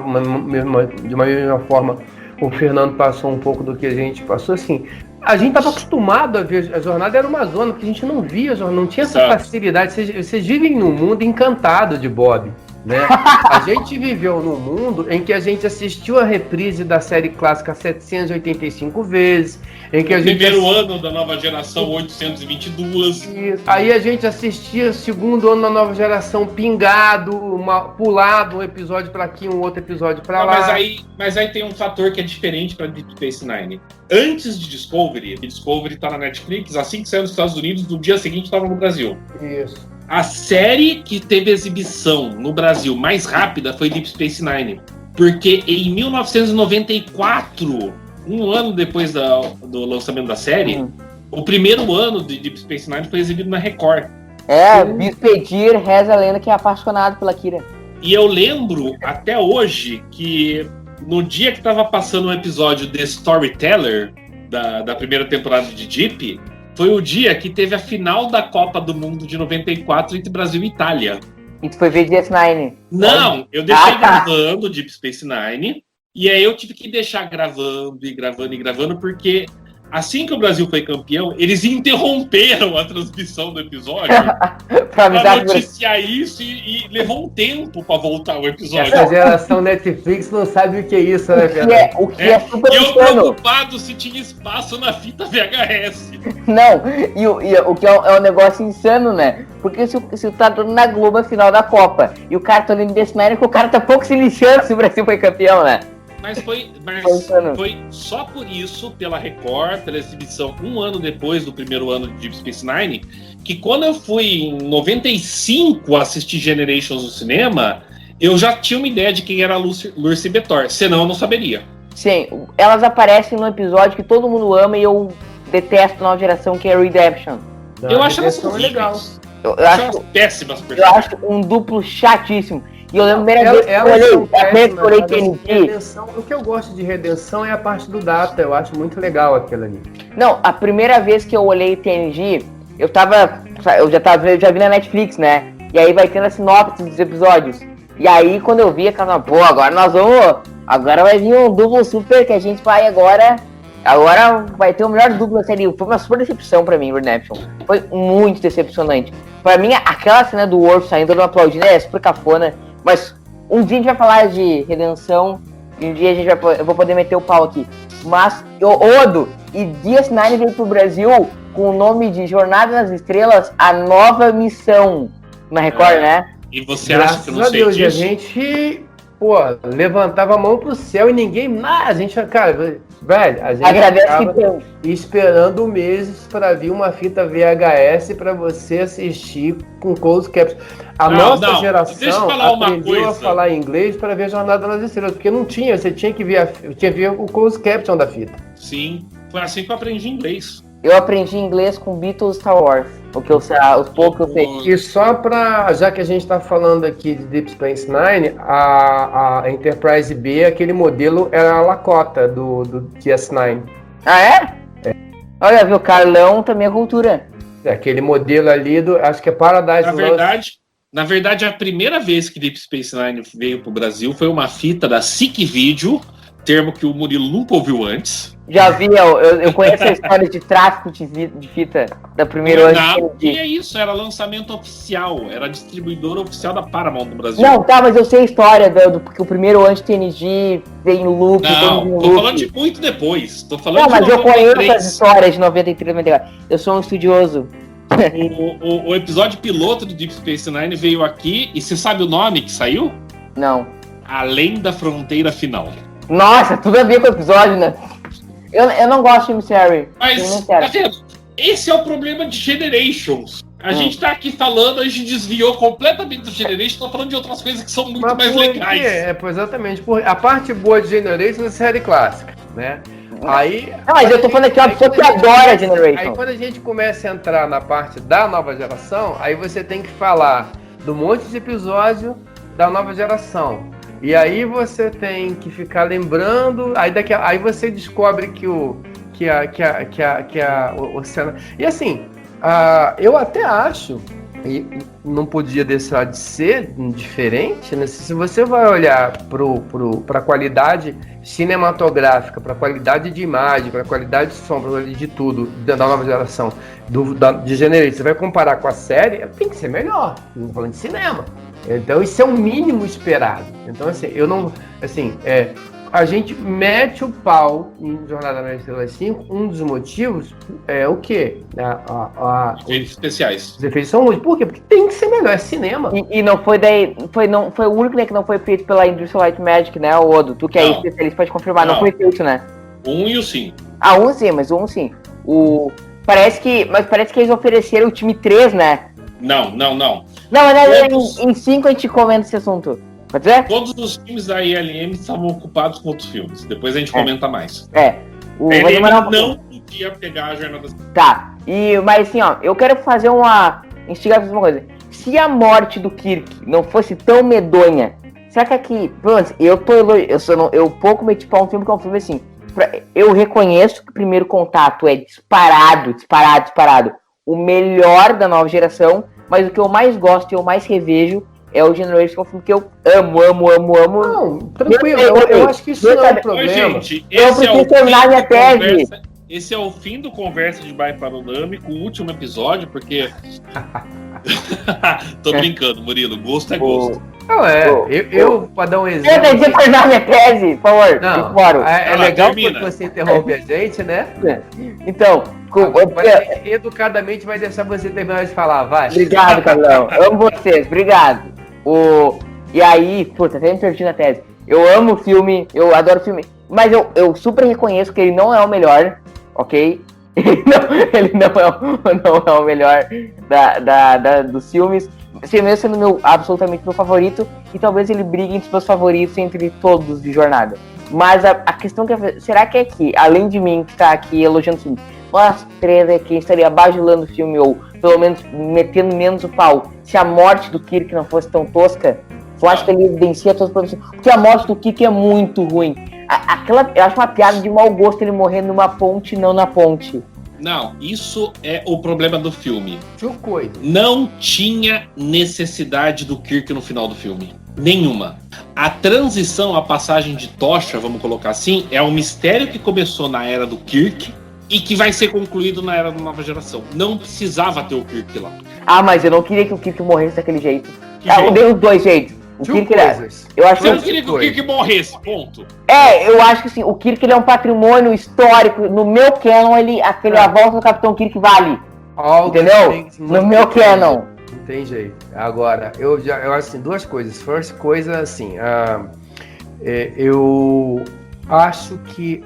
mesma forma, o Fernando passou um pouco do que a gente passou, assim. A gente estava acostumado a ver a jornada, era uma zona que a gente não via, não tinha essa facilidade. Vocês vivem num mundo encantado de Bob, né? A gente viveu num mundo em que a gente assistiu a reprise da série clássica 785 vezes, em que a gente primeiro ano da nova geração 822. Isso. Aí a gente assistia o segundo ano da nova geração pingado, pulado um episódio para aqui, um outro episódio para lá. Mas aí tem um fator que é diferente para Deep Space Nine. Antes de Discovery tá na Netflix, assim que saiu nos Estados Unidos, no dia seguinte estava no Brasil. Isso. A série que teve exibição no Brasil mais rápida foi Deep Space Nine. Porque em 1994, um ano depois do lançamento da série, o primeiro ano de Deep Space Nine foi exibido na Record. Bispedir, reza a lenda que é apaixonado pela Kira. E eu lembro até hoje que no dia que tava passando o episódio The Storyteller, da primeira temporada de Deep, foi o dia que teve a final da Copa do Mundo de 94 entre Brasil e Itália. E tu foi ver DS9? Não, eu deixei gravando Deep Space Nine, e aí eu tive que deixar gravando, porque assim que o Brasil foi campeão, eles interromperam a transmissão do episódio pra noticiar isso e levou um tempo pra voltar o episódio. Essa geração Netflix não sabe o que é isso, né, Pedro? O que é super E eu insano. preocupado se tinha espaço na fita VHS. Não, e o que é um negócio insano, né? Porque se tá dando na Globo a final da Copa e o cara tá olhando desse que o cara tá pouco se lixando se o Brasil foi campeão, né? Mas foi só por isso, pela Record, pela exibição um ano depois do primeiro ano de Deep Space Nine, que quando eu fui em 95 assistir Generations no cinema, eu já tinha uma ideia de quem era a Lurcy Betor, senão eu não saberia. Sim, elas aparecem no episódio que todo mundo ama e eu detesto Nova Geração, que é Redemption. Eu acho elas legal. Eu acho péssimas personagens. Eu acho um duplo chatíssimo. E eu lembro a primeira vez que eu olhei TNG. O que eu gosto de Redenção é a parte do Data, eu acho muito legal aquilo ali. Não, a primeira vez que eu olhei TNG, eu já vi na Netflix, né? E aí vai tendo a sinopse dos episódios. E aí quando eu vi aquela, agora vai vir um duplo super que a gente vai agora vai ter o melhor duplo da série. Foi uma super decepção pra mim, Redemption. Foi muito decepcionante. Pra mim, aquela cena do Worf saindo do aplaudindo é super cafona. Mas um dia a gente vai falar de Redenção e um dia eu vou poder meter o pau aqui. Mas Odo e DS9 veio pro Brasil com o nome de Jornada nas Estrelas, a nova missão. Na Record, né? E você acha que eu não sei disso? A gente, levantava a mão pro céu e ninguém... a gente, cara, velho, a gente agradece esperando meses para vir uma fita VHS para você assistir com closed caption. A nossa geração aprendeu a falar inglês para ver Jornada nas Estrelas, porque não tinha, você tinha que ver o closed caption da fita. Sim, foi assim que eu aprendi inglês. Eu aprendi inglês com Beatles Star Wars, os poucos eu sei. E só pra, já que a gente tá falando aqui de Deep Space Nine, a Enterprise B, aquele modelo era a Lakota do DS9. Ah, é? Olha, viu, Carlão também é cultura. Aquele modelo ali, acho que é Paradise Lost. Na verdade, a primeira vez que Deep Space Nine veio pro Brasil foi uma fita da SIC Video, termo que o Murilo nunca ouviu antes. Já vi, eu conheço a história de tráfico de fita da primeira vez. Não, e é isso, era lançamento oficial, era distribuidora oficial da Paramount no Brasil. Não, tá, mas eu sei a história porque o primeiro anti-TNG veio no loop. Não, tô falando de muito depois. Tô falando não, de mas 93. Eu conheço as histórias de 93, 94. Eu sou um estudioso. O episódio piloto de Deep Space Nine veio aqui, e você sabe o nome que saiu? Não. Além da Fronteira Final. Nossa, tudo a ver com o episódio, né? Eu não gosto de Mystery. Mas, tá vendo? Esse é o problema de Generations. A gente tá aqui falando, a gente desviou completamente do Generations, tá falando de outras coisas que são muito mais legais. Exatamente. A parte boa de Generations é a série clássica, né? Aí, mas eu tô falando aqui uma pessoa que adora Generations. Aí quando a gente começa a entrar na parte da nova geração, aí você tem que falar do monte de episódio da nova geração. E aí você tem que ficar lembrando, aí você descobre que o Oceano... E assim, eu até acho, e não podia deixar de ser diferente, né? Se você vai olhar para a qualidade cinematográfica, para a qualidade de imagem, para a qualidade de som, para a qualidade de tudo da nova geração de Generation, você vai comparar com a série, tem que ser melhor, não falando de cinema. Então isso é o mínimo esperado. Então assim, a gente mete o pau em Jornada nas Estrelas 5, um dos motivos é o quê? Efeitos especiais. Os efeitos são ruins. Por quê? Porque tem que ser melhor, é cinema. E não foi foi o único, né, que não foi feito pela Industrial Light Magic, né, o Odo? Tu que é especialista pode confirmar, não foi feito, né? E o sim. Um sim, mas um sim. Parece que eles ofereceram o time 3, né? Não. Não, em 5 a gente comenta esse assunto. Pode ser? Todos os filmes da ILM estavam ocupados com outros filmes. Depois a gente comenta mais. O ILM não podia pegar a Jornada. Tá. Mas assim, eu quero fazer instigar uma coisa. Se a morte do Kirk não fosse tão medonha, será que aqui... Pronto, eu pouco meti pau um filme que é um filme assim. Eu reconheço que o Primeiro Contato é disparado. O melhor da nova geração, mas o que eu mais gosto e eu mais revejo é o Generations, que é um filme que eu amo. Não, tranquilo, eu acho que isso não é um problema. Oi, gente, Eu preciso terminar minha tese. Esse é o fim do Conversa de Bai Panorâmico, o último episódio, porque... Tô brincando, Murilo, gosto é gosto. Não, eu pra dar um exemplo... Eu tenho que terminar minha tese, por favor. Não, é legal quando você interrompe a gente, né? Então... educadamente vai deixar você terminar de falar, vai. Obrigado, Carlão. Amo vocês, obrigado. E aí, puta, até me perdi na tese. Eu amo o filme, eu adoro o filme, mas eu super reconheço que ele não é o melhor, ok? Ele não é o melhor dos filmes, mesmo sendo absolutamente meu favorito, e talvez ele brigue entre os meus favoritos entre todos de Jornada. Mas a questão que será que é que, além de mim que tá aqui elogiando o filme, nós três aqui estaria bajulando o filme, ou pelo menos metendo menos o pau, se a morte do Kirk não fosse tão tosca? Eu acho que ele evidencia todos os problemas. Porque a morte do Kirk é muito ruim. Eu acho uma piada de mau gosto ele morrer numa ponte e não na ponte. Não, isso é o problema do filme. Coisa. Não tinha necessidade do Kirk no final do filme. Nenhuma. A transição, a passagem de tocha, vamos colocar assim, é um mistério que começou na era do Kirk e que vai ser concluído na era da nova geração. Não precisava ter o Kirk lá. Mas eu não queria que o Kirk morresse daquele jeito. Eu dei os dois jeitos. O Kirk eu acho eu não queria que o Kirk morresse, ponto. Eu acho que assim, o Kirk ele é um patrimônio histórico. No meu canon, a volta do Capitão Kirk vale. Entendeu? No meu canon. Não tem jeito. Agora, eu acho assim, duas coisas. First coisa, assim, eu acho que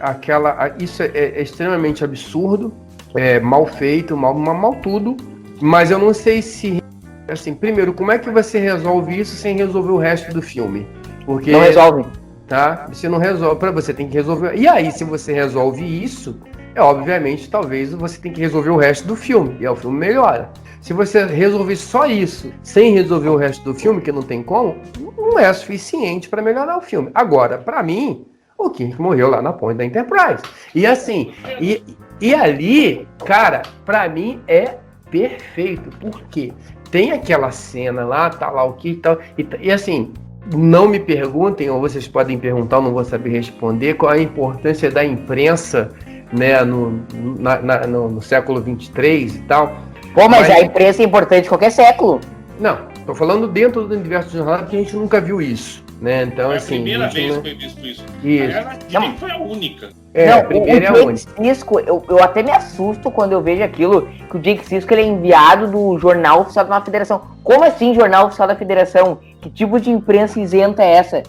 isso é extremamente absurdo, é mal feito, mal tudo, mas eu não sei se, assim, primeiro, como é que você resolve isso sem resolver o resto do filme? Porque, não resolve. Tá? Você não resolve, você tem que resolver. E aí, se você resolve isso, obviamente, talvez você tem que resolver o resto do filme, e aí o filme melhora. Se você resolver só isso, sem resolver o resto do filme, que não tem como, não é suficiente para melhorar o filme. Agora, para mim, o Kirk morreu lá na ponte da Enterprise. E assim, e ali, cara, para mim é perfeito. Por quê? Tem aquela cena lá, tá lá o Kirk e tal, e assim, não me perguntem, ou vocês podem perguntar, eu não vou saber responder, qual a importância da imprensa, né, no século 23 e tal. Pô, mas a imprensa é importante em qualquer século. Não, tô falando dentro do universo de jornada, porque a gente nunca viu isso, né? Então, foi assim, a primeira vez que foi visto isso. Isso. Não, foi a única. A primeira é a única. Sisko, eu até me assusto quando eu vejo aquilo, que o Jake Sisko ele é enviado do Jornal Oficial da Federação. Como assim, Jornal Oficial da Federação? Que tipo de imprensa isenta é essa?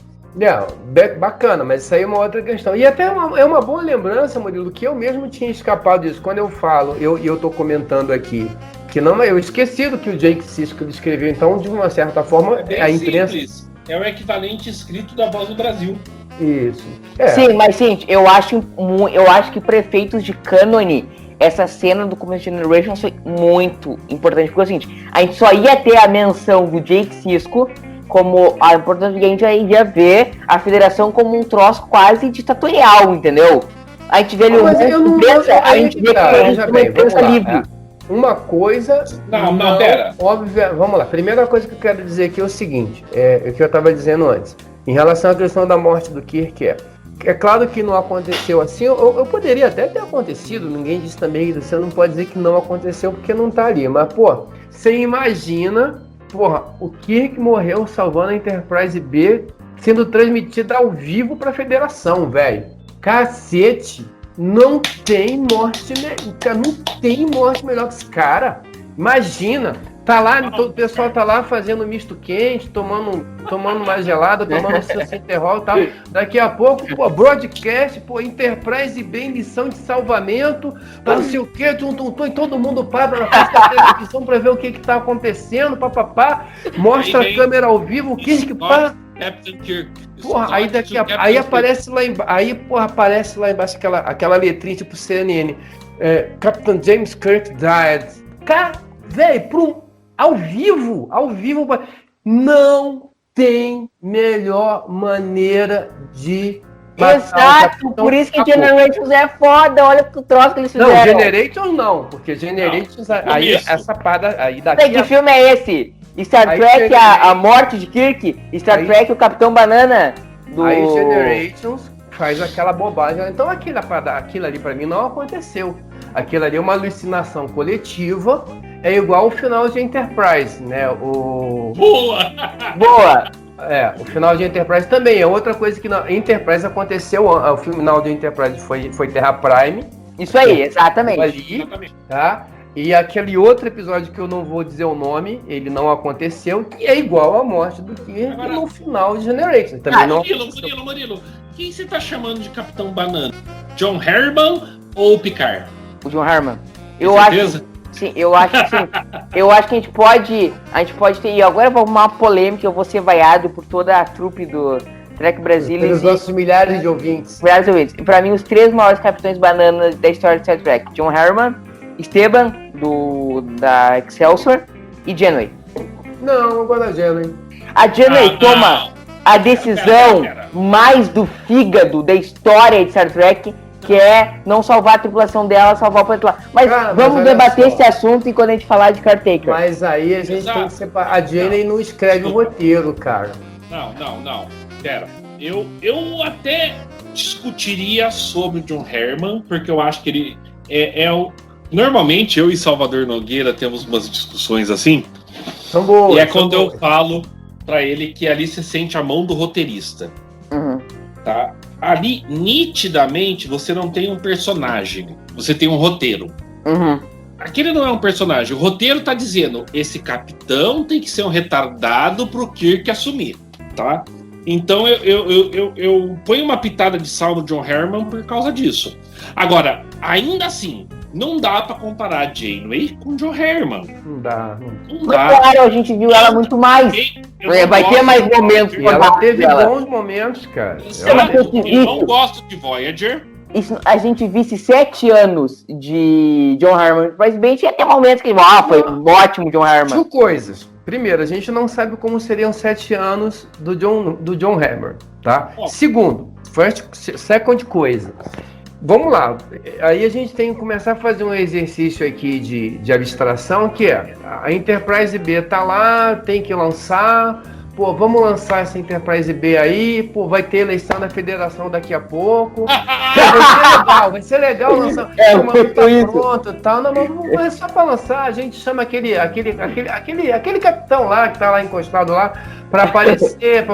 Bacana, mas isso aí é uma outra questão. E até é uma boa lembrança, Murilo, que eu mesmo tinha escapado disso. Quando eu falo, eu tô comentando aqui, que não, eu esqueci do que o Jake Sisko escreveu. Então, de uma certa forma, a imprensa... Simples. É o equivalente escrito da Voz do Brasil. Isso. Sim, mas, gente, eu acho que para efeitos de cânone, essa cena do Comic Generation foi muito importante. Porque é o seguinte, a gente só ia ter a menção do Jake Sisko como a importância que a gente ia ver a federação como um troço quase ditatorial, entendeu? A gente vê ele a gente vê uma imprensa livre. Uma coisa... Não, pera. Óbvia, vamos lá. Primeira coisa que eu quero dizer aqui é o seguinte, o que eu estava dizendo antes. Em relação à questão da morte do Kirk, é claro que não aconteceu assim, eu poderia até ter acontecido, ninguém disse também, você não pode dizer que não aconteceu porque não tá ali, mas, pô, você imagina... Porra, o Kirk morreu salvando a Enterprise B, sendo transmitida ao vivo pra Federação, velho. Cacete, não tem morte melhor que esse cara. Imagina, tá lá, o pessoal tá lá fazendo misto quente, tomando mais gelada, tomando seu Cinterol e tal. Daqui a pouco, broadcast, Enterprise B, missão de salvamento, não sei o que, e todo mundo para na frente da televisão pra ver o que tá acontecendo, papapá, mostra a câmera ao vivo, o Kirk pá. Captain Kirk. Porra, aí aparece lá embaixo, aparece lá embaixo aquela letrinha tipo CNN, Captain James Kirk died. Cara, velho, ao vivo, não tem melhor maneira de... Exato, por isso que Generations é foda, olha o troço que eles fizeram. Não, Generations não, porque Generations, aí essa parada, aí daqui... Que filme é esse? Star Aí Trek, a morte de Kirk. Star Trek, o Capitão Banana do... Aí Generations faz aquela bobagem. Então aquilo ali pra mim não aconteceu. Aquilo ali é uma alucinação coletiva. É igual o final de Enterprise, né? Boa! O final de Enterprise também é outra coisa que na Enterprise aconteceu. O final de Enterprise foi Terra Prime. Isso aí, exatamente. Ali, tá? E aquele outro episódio que eu não vou dizer o nome, ele não aconteceu, que é igual à morte do Kirk no final de Generations. Também não Murilo, quem você tá chamando de Capitão Banana? John Herman ou Picard? O John Herman. Eu acho. Sim, eu acho que sim. Eu acho que a gente pode ter. E agora eu vou arrumar uma polêmica, eu vou ser vaiado por toda a trupe do Trek Brasil. Pelos nossos milhares de ouvintes. Pra mim, os 3 maiores capitães bananas da história de Star Trek: John Herman, Esteban, da Excelsior, e Janeway. Não, eu gosto da Janeway. A Janeway toma a decisão mais do fígado da história de Star Trek, que é não salvar a tripulação dela, salvar o planeta lá. Mas vamos debater esse assunto e quando a gente falar de Caretaker. Mas aí a gente tem que separar. A Janeway não escreve o roteiro, cara. Não. Pera. Eu até discutiria sobre o John Herman, porque eu acho que ele é o... Normalmente, eu e Salvador Nogueira temos umas discussões assim. São boas. E é quando eu falo pra ele que ali você sente a mão do roteirista. Uhum. Tá? Ali, nitidamente, você não tem um personagem. Você tem um roteiro. Uhum. Aquele não é um personagem. O roteiro tá dizendo, esse capitão tem que ser um retardado pro Kirk assumir. Tá? Então, eu ponho uma pitada de sal no John Herman por causa disso. Agora, ainda assim... Não dá pra comparar a Janeway com o John Herman. Não dá. Claro, a gente viu ela muito mais. Vai ter mais momentos. E ela teve bons momentos, cara. Eu não gosto de Voyager. Isso, a gente visse 7 anos de John Herman. Mas bem, tinha até momentos que foi ótimo John Herman. 2 coisas. Primeiro, a gente não sabe como seriam 7 anos do John Herman, tá? Segundo, second coisa. Vamos lá, aí a gente tem que começar a fazer um exercício aqui de abstração, que é, a Enterprise B tá lá, tem que lançar, vamos lançar essa Enterprise B aí, vai ter eleição da federação daqui a pouco, vai ser legal lançar, tá pronto e tal, não, mas é só pra lançar, a gente chama aquele capitão lá, que tá lá encostado lá, pra aparecer,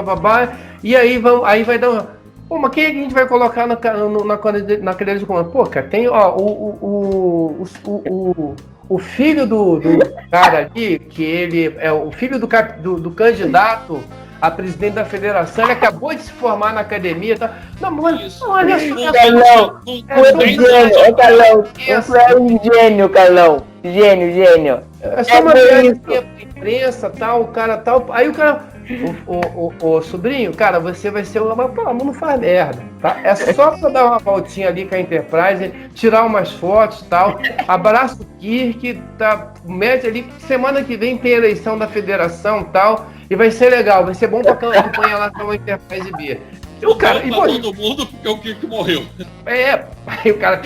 e aí vai dar mas quem a gente vai colocar na cadeira de comando? Cara, tem o filho do cara ali, que ele é o filho do candidato a presidente da federação, ele acabou de se formar na academia. Tá? Não, mas olha só. Carlão. Gênio. É só uma viagem pra imprensa, tal, o cara tal. Aí o cara... O sobrinho, cara, você vai ser não faz merda, tá? É só pra dar uma voltinha ali com a Enterprise, tirar umas fotos e tal, abraça o Kirk, tá? Mete ali, semana que vem tem eleição da federação e tal, e vai ser legal, vai ser bom pra campanha lá com a Enterprise B. Eu quero todo mundo porque o Kirk morreu. Aí o cara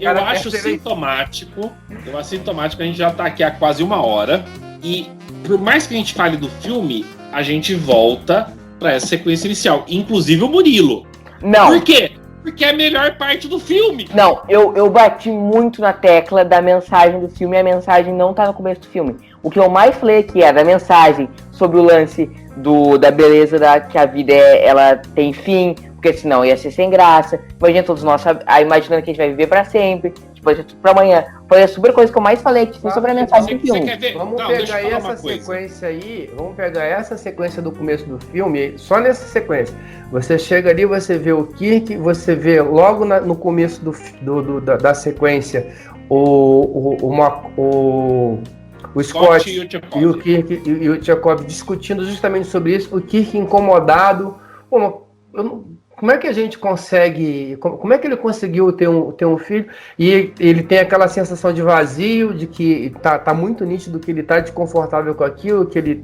eu acho sintomático. Eu acho sintomático, a gente já tá aqui há quase 1 hora. E por mais que a gente fale do filme, a gente volta pra essa sequência inicial. Inclusive o Murilo. Não. Por quê? Porque é a melhor parte do filme. Não, eu bati muito na tecla da mensagem do filme e a mensagem não tá no começo do filme. O que eu mais falei aqui é da mensagem sobre o lance da beleza que a vida ela tem fim, porque senão ia ser sem graça. Imagina todos nós imaginando que a gente vai viver pra sempre, depois tudo pra amanhã. Foi a super coisa que eu mais falei aqui sobre a mensagem do filme. Vamos pegar essa sequência aí, vamos pegar essa sequência do começo do filme, só nessa sequência. Você chega ali, você vê o Kirk, você vê logo no começo da sequência o Scott e o Kirk e o Chekhov discutindo justamente sobre isso, o Kirk incomodado. Como é que a gente consegue... Como é que ele conseguiu ter um filho? E ele tem aquela sensação de vazio, de que tá muito nítido que ele tá desconfortável com aquilo, que ele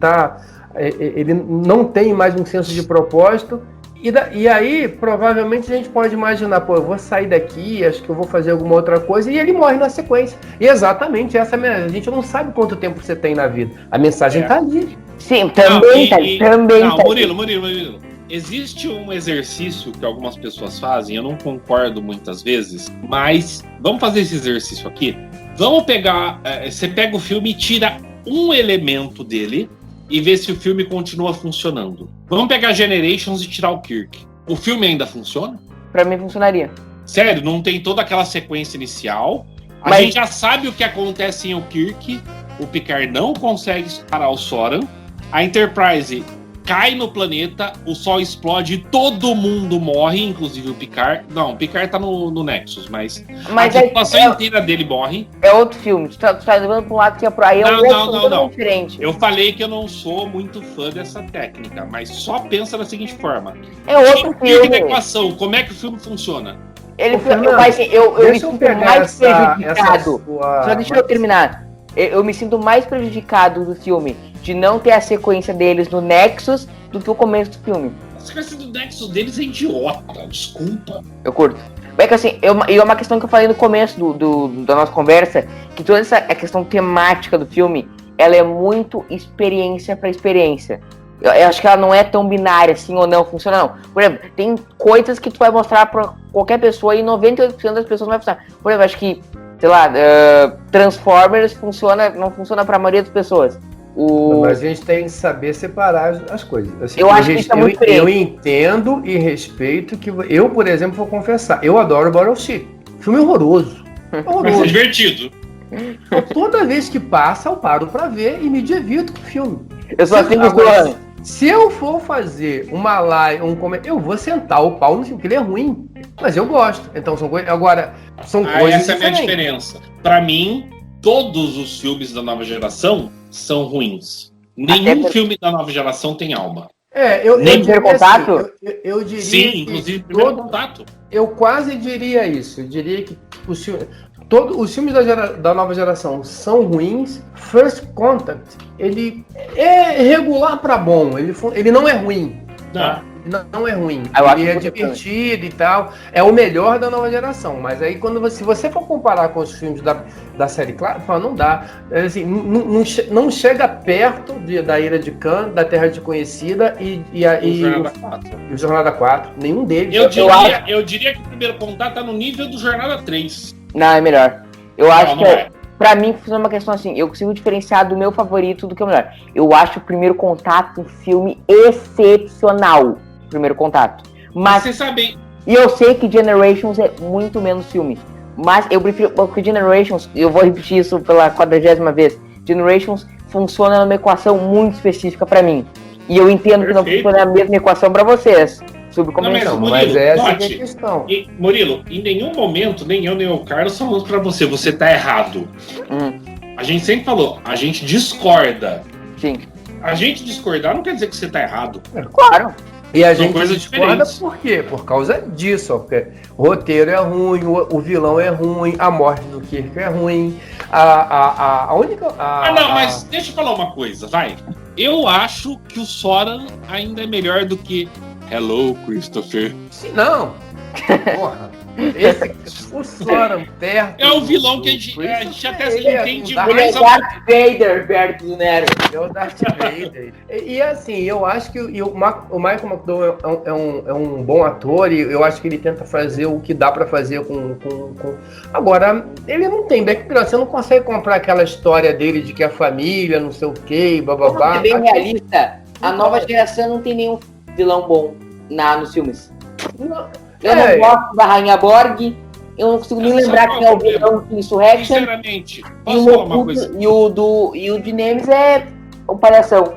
não tem mais um senso de propósito. E aí, provavelmente, a gente pode imaginar, pô, eu vou sair daqui, acho que eu vou fazer alguma outra coisa, e ele morre na sequência. E exatamente essa a gente não sabe quanto tempo você tem na vida. A mensagem tá ali. Sim, também tá ali. Não, Murilo. Existe um exercício que algumas pessoas fazem, eu não concordo muitas vezes, mas vamos fazer esse exercício aqui. Vamos pegar, você pega o filme e tira um elemento dele e ver se o filme continua funcionando. Vamos pegar Generations e tirar o Kirk. O filme ainda funciona? Pra mim funcionaria. Sério, não tem toda aquela sequência inicial. A gente já sabe o que acontece em o Kirk. O Picard não consegue parar o Soran. A Enterprise cai no planeta, o Sol explode e todo mundo morre, inclusive o Picard. Não, o Picard tá no Nexus, mas a tripulação inteira dele morre. É outro filme. Tu tá levando pra um lado que é pra aí, é não. diferente. Eu falei que eu não sou muito fã dessa técnica, mas só pensa da seguinte forma. É outro filme. Da equação, como é que o filme funciona? Eu me sinto mais prejudicado. Só deixa eu terminar. Eu me sinto mais prejudicado do filme de não ter a sequência deles no Nexus do que o começo do filme. A sequência do Nexus deles é idiota, desculpa. Eu curto. É que assim, é uma questão que eu falei no começo da nossa conversa, que toda essa questão temática do filme, ela é muito experiência para experiência. Eu acho que ela não é tão binária assim ou não, funciona não. Por exemplo, tem coisas que tu vai mostrar pra qualquer pessoa e 98% das pessoas não vai funcionar. Por exemplo, acho que, sei lá, Transformers não funciona pra maioria das pessoas. Mas a gente tem que saber separar as coisas. Assim, eu acho que isso é muito eu entendo e respeito que... Eu, por exemplo, vou confessar, eu adoro Battleship. Filme horroroso. Mas é divertido. Toda vez que passa, eu paro pra ver e me divirto com o filme. Eu só assim que se eu for fazer uma live, eu vou sentar o pau no filme, porque ele é ruim, mas eu gosto. Então são coisas. Agora, são coisas. Essa é a minha diferença. Pra mim, todos os filmes da nova geração são ruins. Nenhum filme da nova geração tem alma. Nem Primeiro Contato? Eu diria. Sim, inclusive Primeiro Contato. Eu quase diria isso. Eu diria que os filmes da nova geração são ruins. First Contact, ele é regular pra bom. Ele não é ruim. Tá? Não é ruim. Ele é divertido e tal. É o melhor da nova geração. Mas aí, se você for comparar com os filmes da série clássica, não dá. Assim, não chega perto da Ira de Khan, da Terra Desconhecida e o Jornada 4. Nenhum deles. Eu diria que o Primeiro Contato tá no nível do Jornada 3. Não, é melhor. Eu acho que pra mim funciona uma questão assim, eu consigo diferenciar do meu favorito do que o melhor. Eu acho o Primeiro Contato um filme excepcional. Primeiro Contato. Mas vocês sabem. E eu sei que Generations é muito menos filme. Mas eu prefiro. Porque Generations, eu vou repetir isso pela 40ª vez. Generations funciona numa equação muito específica pra mim. E eu entendo que não funciona a mesma equação pra vocês. Sobre como mas essa é a questão. Murilo, em nenhum momento, nem eu nem o Carlos falamos pra você, você tá errado. A gente sempre falou, a gente discorda. Sim. A gente discordar não quer dizer que você tá errado. Claro. E a gente discorda por quê? Por causa disso, ó, porque o roteiro é ruim, o vilão é ruim, a morte do Kirk é ruim, a única... mas deixa eu falar uma coisa, vai. Eu acho que o Soran ainda é melhor do que Hello, Christopher. Sim, não. Porra. O Soran perto. É o vilão que a gente até se entende mais. Ele é Darth Vader perto do Nero. É o Darth Vader. E assim, eu acho que o Michael McDowell é um bom ator e eu acho que ele tenta fazer o que dá pra fazer com... Agora, ele não tem background. Você não consegue comprar aquela história dele de que a família, não sei o quê, bababá. É bem realista. A nova geração não tem nenhum vilão bom nos filmes. Eu não gosto da Rainha Borg, eu não consigo nem lembrar quem é o vilão do Insurrection. Sinceramente, posso falar uma coisa? E o de Nemes é o palhação.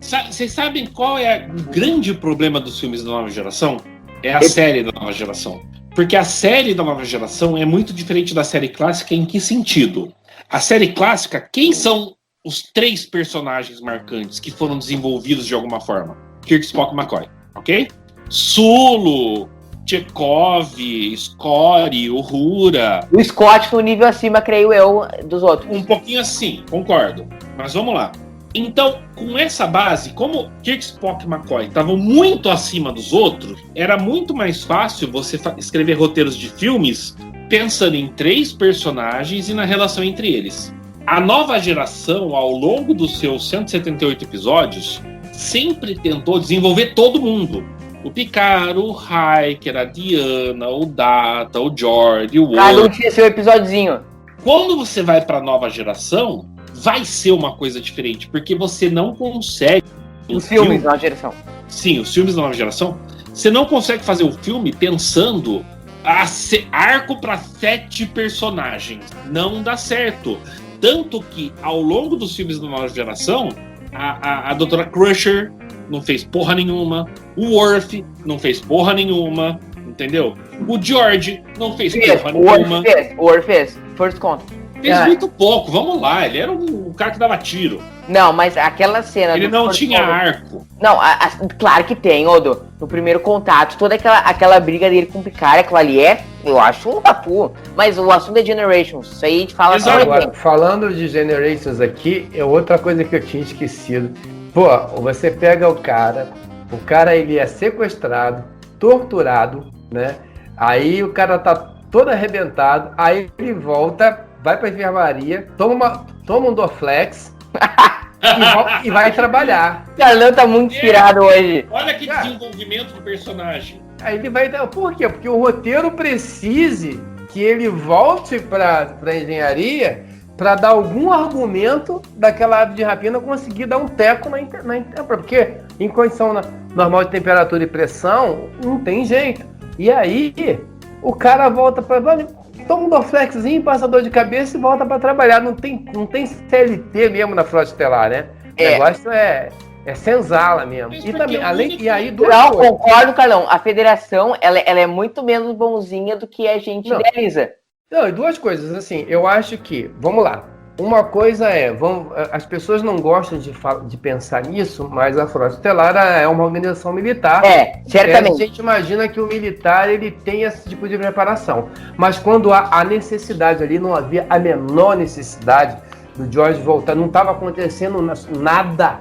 Vocês sabem qual é o grande problema dos filmes da nova geração? É a série da nova geração. Porque a série da nova geração é muito diferente da série clássica em que sentido? A série clássica, quem são os 3 personagens marcantes que foram desenvolvidos de alguma forma? Kirk, Spock e McCoy, ok? Sulu, Chekhov, Scotty, Uhura. O Scott no nível acima, creio eu, dos outros. Um pouquinho assim, concordo. Mas vamos lá. Então, com essa base, como Kirk, Spock e McCoy estavam muito acima dos outros, era muito mais fácil você escrever roteiros de filmes pensando em 3 personagens e na relação entre eles. A nova geração, ao longo dos seus 178 episódios, sempre tentou desenvolver todo mundo. O Picard, o Riker, a Diana, o Data, o Geordi, o Cada um Worf. tinha seu episódiozinho. Quando você vai para a nova geração, vai ser uma coisa diferente, porque você não consegue... Os filmes da geração. Sim, os filmes da nova geração. Você não consegue fazer o filme pensando arco para 7 personagens. Não dá certo. Tanto que, ao longo dos filmes da nova geração, a Dra. Crusher não fez porra nenhuma, o Worf não fez porra nenhuma, entendeu? O George não fez porra nenhuma. O Worf fez. First Contact. Fez muito pouco, vamos lá, ele era um cara que dava tiro. Não, mas aquela cena... Ele não tinha arco. Não, claro que tem, Odo. No primeiro contato, toda aquela briga dele com o Picard, aquilo ali eu acho um papo. Mas o assunto é Generations, isso aí a gente fala... Agora, falando de Generations aqui, é outra coisa que eu tinha esquecido. Pô, você pega o cara ele é sequestrado, torturado, né? Aí o cara tá todo arrebentado, aí ele volta, vai pra enfermaria, toma um Dorflex e vai trabalhar. O Carlão tá muito inspirado hoje. Olha que desenvolvimento do personagem. Aí ele vai... Por quê? Porque o roteiro precise que ele volte pra engenharia para dar algum argumento daquela ave de rapina conseguir dar um teco na intemperatura. Porque em condição normal de temperatura e pressão, não tem jeito. E aí, o cara volta para... Toma um Dorflexzinho, passa dor de cabeça e volta para trabalhar. Não tem CLT mesmo na Frota Estelar, né? O negócio é senzala mesmo. E também, Não, concordo, Carlão. A federação, ela é muito menos bonzinha do que a gente idealiza. Não, e 2 coisas, assim, eu acho que, vamos lá, uma coisa as pessoas não gostam de pensar nisso, mas a Frota Estelar é uma organização militar. Certamente. A gente imagina que o militar, ele tem esse tipo de preparação, mas quando há a necessidade ali, não havia a menor necessidade do George voltar, não estava acontecendo nada.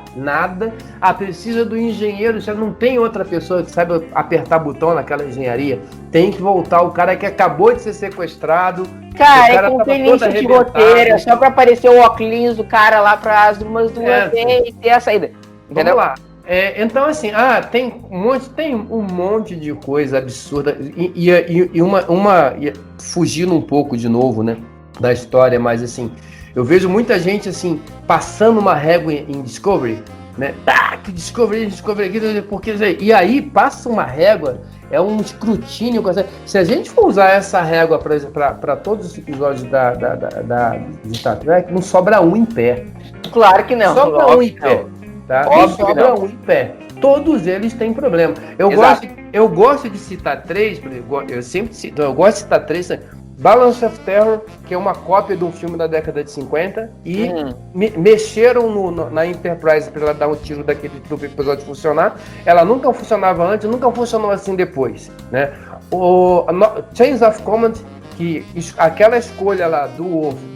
Precisa do engenheiro, já não tem outra pessoa que sabe apertar botão naquela engenharia. Tem que voltar o cara que acabou de ser sequestrado. Cara, é conveniência de roteiro, é só pra aparecer o óculos do cara lá para as duas ver e ter a saída. Entendeu? Vamos lá. Então, assim, tem um monte de coisa absurda e fugindo um pouco de novo, né, da história, mas assim, eu vejo muita gente, assim, passando uma régua em Discovery, né? Que Discovery aqui, porque... E aí, passa uma régua, é um escrutínio. Se a gente for usar essa régua para todos os episódios de Star Trek, não sobra um em pé. Claro que não. Sobra um em pé. Tá? Sobra um em pé. Todos eles têm problema. Eu gosto de citar 3, eu sempre cito, eu gosto de citar 3... Balance of Terror, que é uma cópia de um filme da década de 50, e mexeram na Enterprise para ela dar um tiro daquele pro episódio funcionar. Ela nunca funcionava antes, nunca funcionou assim depois, né? O Chains of Command, que aquela escolha lá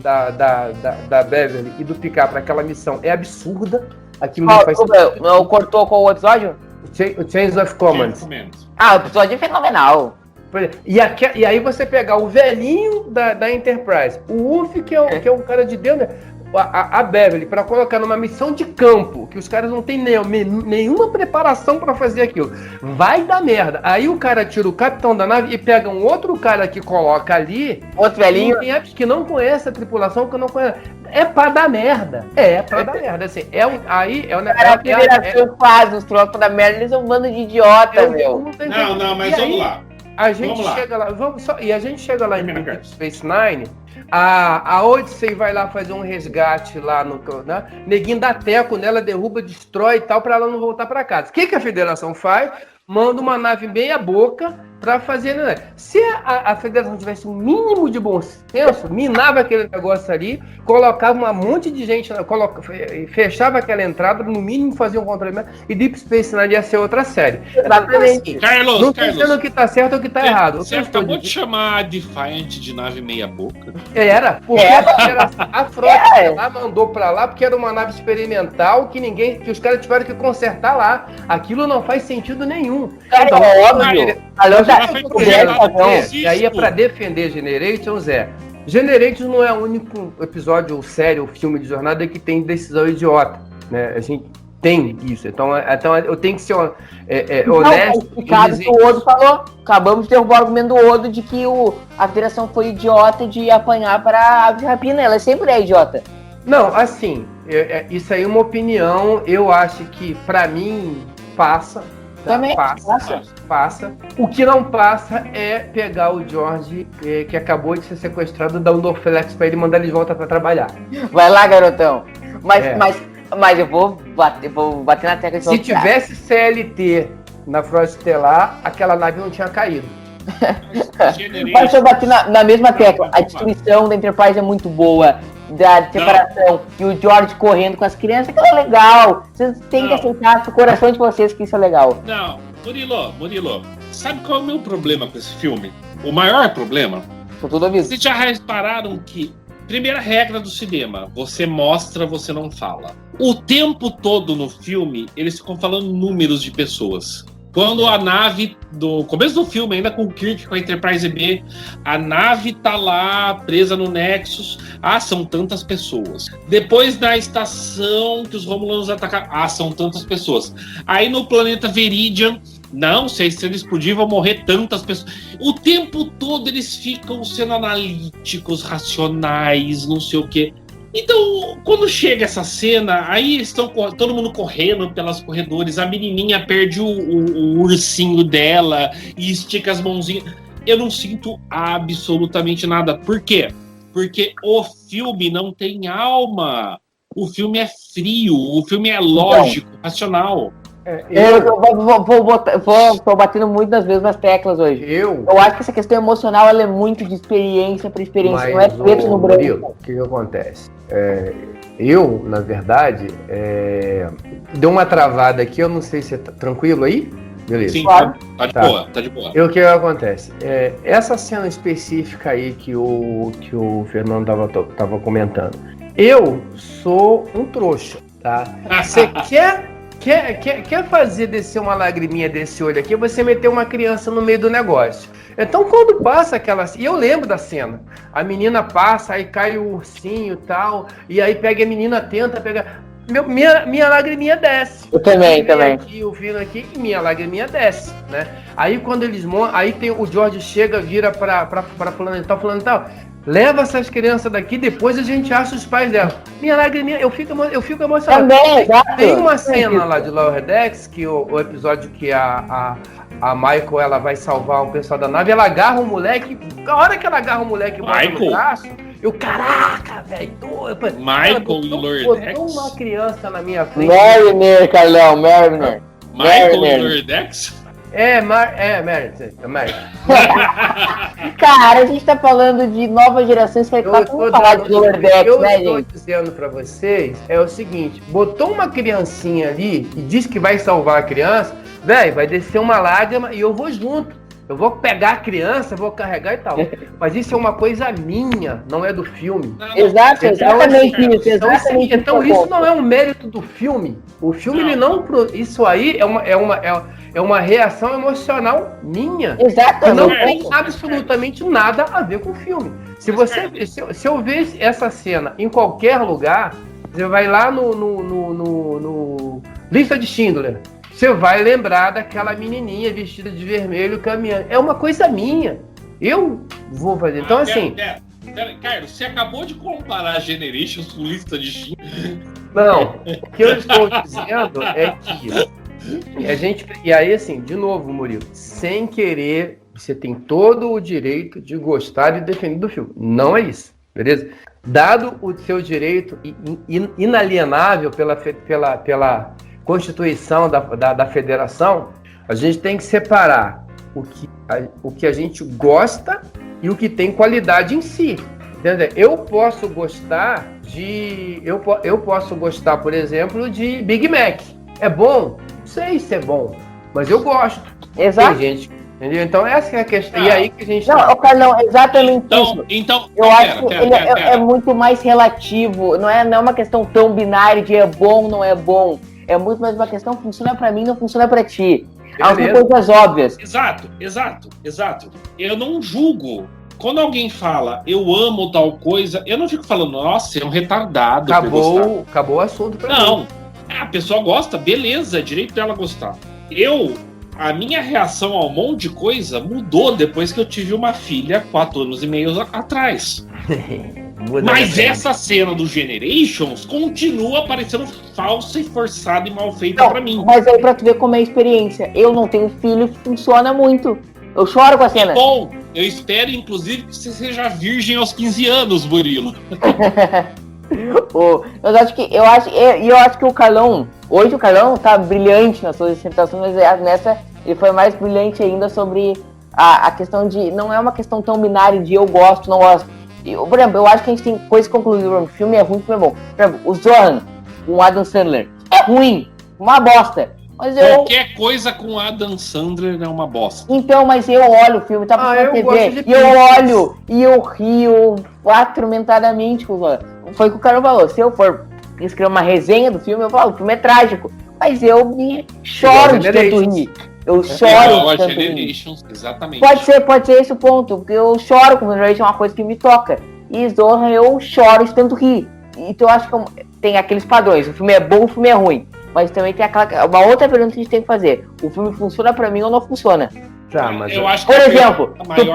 da Beverly e do Picard para aquela missão é absurda. Aquilo não faz sentido. Não cortou qual o episódio? O Chains of Command. O episódio é fenomenal. E aí você pegar o velhinho da Enterprise, o Worf, que é um cara de Deus, né? A Beverly, para colocar numa missão de campo, que os caras não têm nenhuma preparação para fazer aquilo. Vai dar merda. Aí o cara tira o capitão da nave e pega um outro cara que coloca ali, outro velhinho, que não conhece a tripulação, que não conhece. É pra dar merda. É pra dar merda. Assim, a federação faz os trocos da merda, eles são um bando de idiota, meu. Não, mas vamos lá. A gente chega lá em Deep Space Nine, a Odyssey vai lá fazer um resgate lá no... Né? Neguinho dá teco nela, derruba, destrói e tal, pra ela não voltar pra casa. O que a Federação faz? Manda uma nave meia boca pra fazer, né? Se a federação tivesse um mínimo de bom senso, minava aquele negócio ali, colocava um monte de gente, fechava aquela entrada, no mínimo fazia um controle e Deep Space Nine ia ser outra série. Exatamente. Carlos, não tô dizendo o que tá certo ou o que tá errado. Você acabou de chamar a Defiant de nave meia-boca? Era, porque a frota lá mandou pra lá porque era uma nave experimental que os caras tiveram que consertar lá. Aquilo não faz sentido nenhum. Cara, então, é óbvio. E aí é pra defender Generations Generations não é o único episódio, ou série, ou filme de jornada que tem decisão idiota, né? A gente tem isso. Então eu tenho que ser honesto. O que o Odo falou. Acabamos de derrubar o argumento do Odo de que a federação foi idiota de apanhar para a ave rapina. Ela sempre é idiota. Não, assim, isso aí é uma opinião. Eu acho que, pra mim, passa. Também passa. O que não passa é pegar o George, que acabou de ser sequestrado, dar um Dorflex pra ele e mandar ele de volta pra trabalhar. Vai lá, garotão. Mas eu vou bater na tecla de Se tivesse CLT na Frota Estelar, aquela nave não tinha caído. Mas eu bati na mesma tecla. A destruição da Enterprise é muito boa. Da separação. E o George correndo com as crianças, aquilo é legal. Vocês têm que aceitar o coração de vocês que isso é legal. Não, Murilo, sabe qual é o meu problema com esse filme? O maior problema? Tô tudo aviso. Vocês já repararam que, primeira regra do cinema, você mostra, você não fala. O tempo todo no filme, eles ficam falando números de pessoas. Quando a nave, do começo do filme, ainda com o Kirk, com a Enterprise B, a nave tá lá, presa no Nexus, são tantas pessoas. Depois na estação que os Romulanos atacaram, são tantas pessoas. Aí no planeta Veridian, não, se a estrela explodir, vão morrer tantas pessoas. O tempo todo eles ficam sendo analíticos, racionais, não sei o quê. Então, quando chega essa cena, aí estão todo mundo correndo pelos corredores, a menininha perde o ursinho dela e estica as mãozinhas. Eu não sinto absolutamente nada. Por quê? Porque o filme não tem alma. O filme é frio, o filme é lógico, racional. Tô batendo muito nas mesmas teclas hoje. Eu acho que essa questão emocional ela é muito de experiência para experiência, não é preto no branco. O que acontece? Na verdade, deu uma travada aqui, eu não sei se tá tranquilo aí? Beleza. Sim, tá de boa, tá de boa. O que acontece? Essa cena específica aí que o Fernando tava comentando, eu sou um trouxa, tá? Você quer fazer descer uma lagriminha desse olho aqui, você meter uma criança no meio do negócio. Então, quando passa aquela... E eu lembro da cena. A menina passa, aí cai o ursinho e tal, e aí pega a menina, tenta pegar... Minha lagriminha desce. Eu também. Aqui, o fino aqui, e minha lagriminha desce, né? Aí, quando eles montam... Aí tem o George chega, vira pra fulano e tal... Leva essas crianças daqui, depois a gente acha os pais dela. Minha lagriminha, eu fico emocionado. Também, tem uma cena lá de Lower Decks, que o episódio que a Michael ela vai salvar um pessoal da nave, ela agarra o moleque. A hora que ela agarra o moleque e bota no braço, caraca, velho. Michael e Lower Decks? Botou uma criança na minha frente. Mariner, Carlão, Mariner. Michael e Lower Decks? Meredith. Cara, a gente tá falando de nova geração, você vai falar de Lower Decks, né, gente? Eu tô dizendo pra vocês, é o seguinte, botou uma criancinha ali e diz que vai salvar a criança, velho, vai descer uma lágrima e eu vou junto. Eu vou pegar a criança, vou carregar e tal. Mas isso é uma coisa minha, não é do filme. Exato, exatamente isso. Então isso não é um mérito do filme. O filme, ele não... Isso aí é uma reação emocional minha. Exatamente. Não tem absolutamente nada a ver com o filme. Se eu ver essa cena em qualquer lugar, você vai lá no Lista de Schindler. Você vai lembrar daquela menininha vestida de vermelho caminhando. É uma coisa minha. Eu vou fazer. Então, assim... Carlos, você acabou de comparar Generations com Lista de Schindler. Não. O que eu estou dizendo é que a gente... E aí, assim, de novo, Murilo, sem querer, você tem todo o direito de gostar e defender do filme. Não é isso, beleza? Dado o seu direito inalienável pela Constituição da Federação, a gente tem que separar o que a gente gosta e o que tem qualidade em si. Entendeu? Eu posso gostar, por exemplo, de Big Mac. É bom? Não sei se é bom, mas eu gosto. Exato. Tem gente, entendeu? Então essa é a questão. E aí que a gente... Não, Carlão, exatamente isso. Então, eu acho que ele é muito mais relativo. Não é uma questão tão binária de é bom, não é bom. É muito mais uma questão funciona pra mim, não funciona pra ti. Há coisas óbvias. Exato. Eu não julgo. Quando alguém fala, eu amo tal coisa, eu não fico falando, nossa, é um retardado. Acabou o assunto pra mim. Não. A pessoa gosta, beleza, é direito dela gostar. A minha reação a um monte de coisa mudou depois que eu tive uma filha 4 anos e meio atrás. Mas essa cena do Generations continua parecendo falsa e forçada e mal feita pra mim. Mas aí pra tu ver como é a experiência. Eu não tenho filho, funciona muito. Eu choro com a cena. Bom, eu espero, inclusive, que você seja virgem aos 15 anos, Murilo. Eu acho que o Carlão, hoje o Carlão tá brilhante nas suas dissertações, mas nessa ele foi mais brilhante ainda sobre a questão de, não é uma questão tão binária de eu gosto, não gosto. Por exemplo, eu acho que a gente tem coisa concluída, o filme é ruim, o filme é bom. Por exemplo, o Zohan, com o Adam Sandler, é ruim, uma bosta. Mas qualquer coisa com Adam Sandler é uma bosta. Então, mas eu olho o filme, tá passando na TV, e eu olho, e eu rio atormentadamente com o Zohan. Foi o que o cara falou, se eu for escrever uma resenha do filme, eu falo, o filme é trágico. Mas eu me choro de tanto rir. Eu choro de tanto rir. Exatamente. Pode ser esse o ponto, porque eu choro com o Generation, é uma coisa que me toca. E Zohan, eu choro de tanto rir. Então eu acho que tem aqueles padrões, o filme é bom, o filme é ruim. Mas também tem uma outra pergunta que a gente tem que fazer. O filme funciona pra mim ou não funciona? Tá, mas eu acho que por exemplo, tu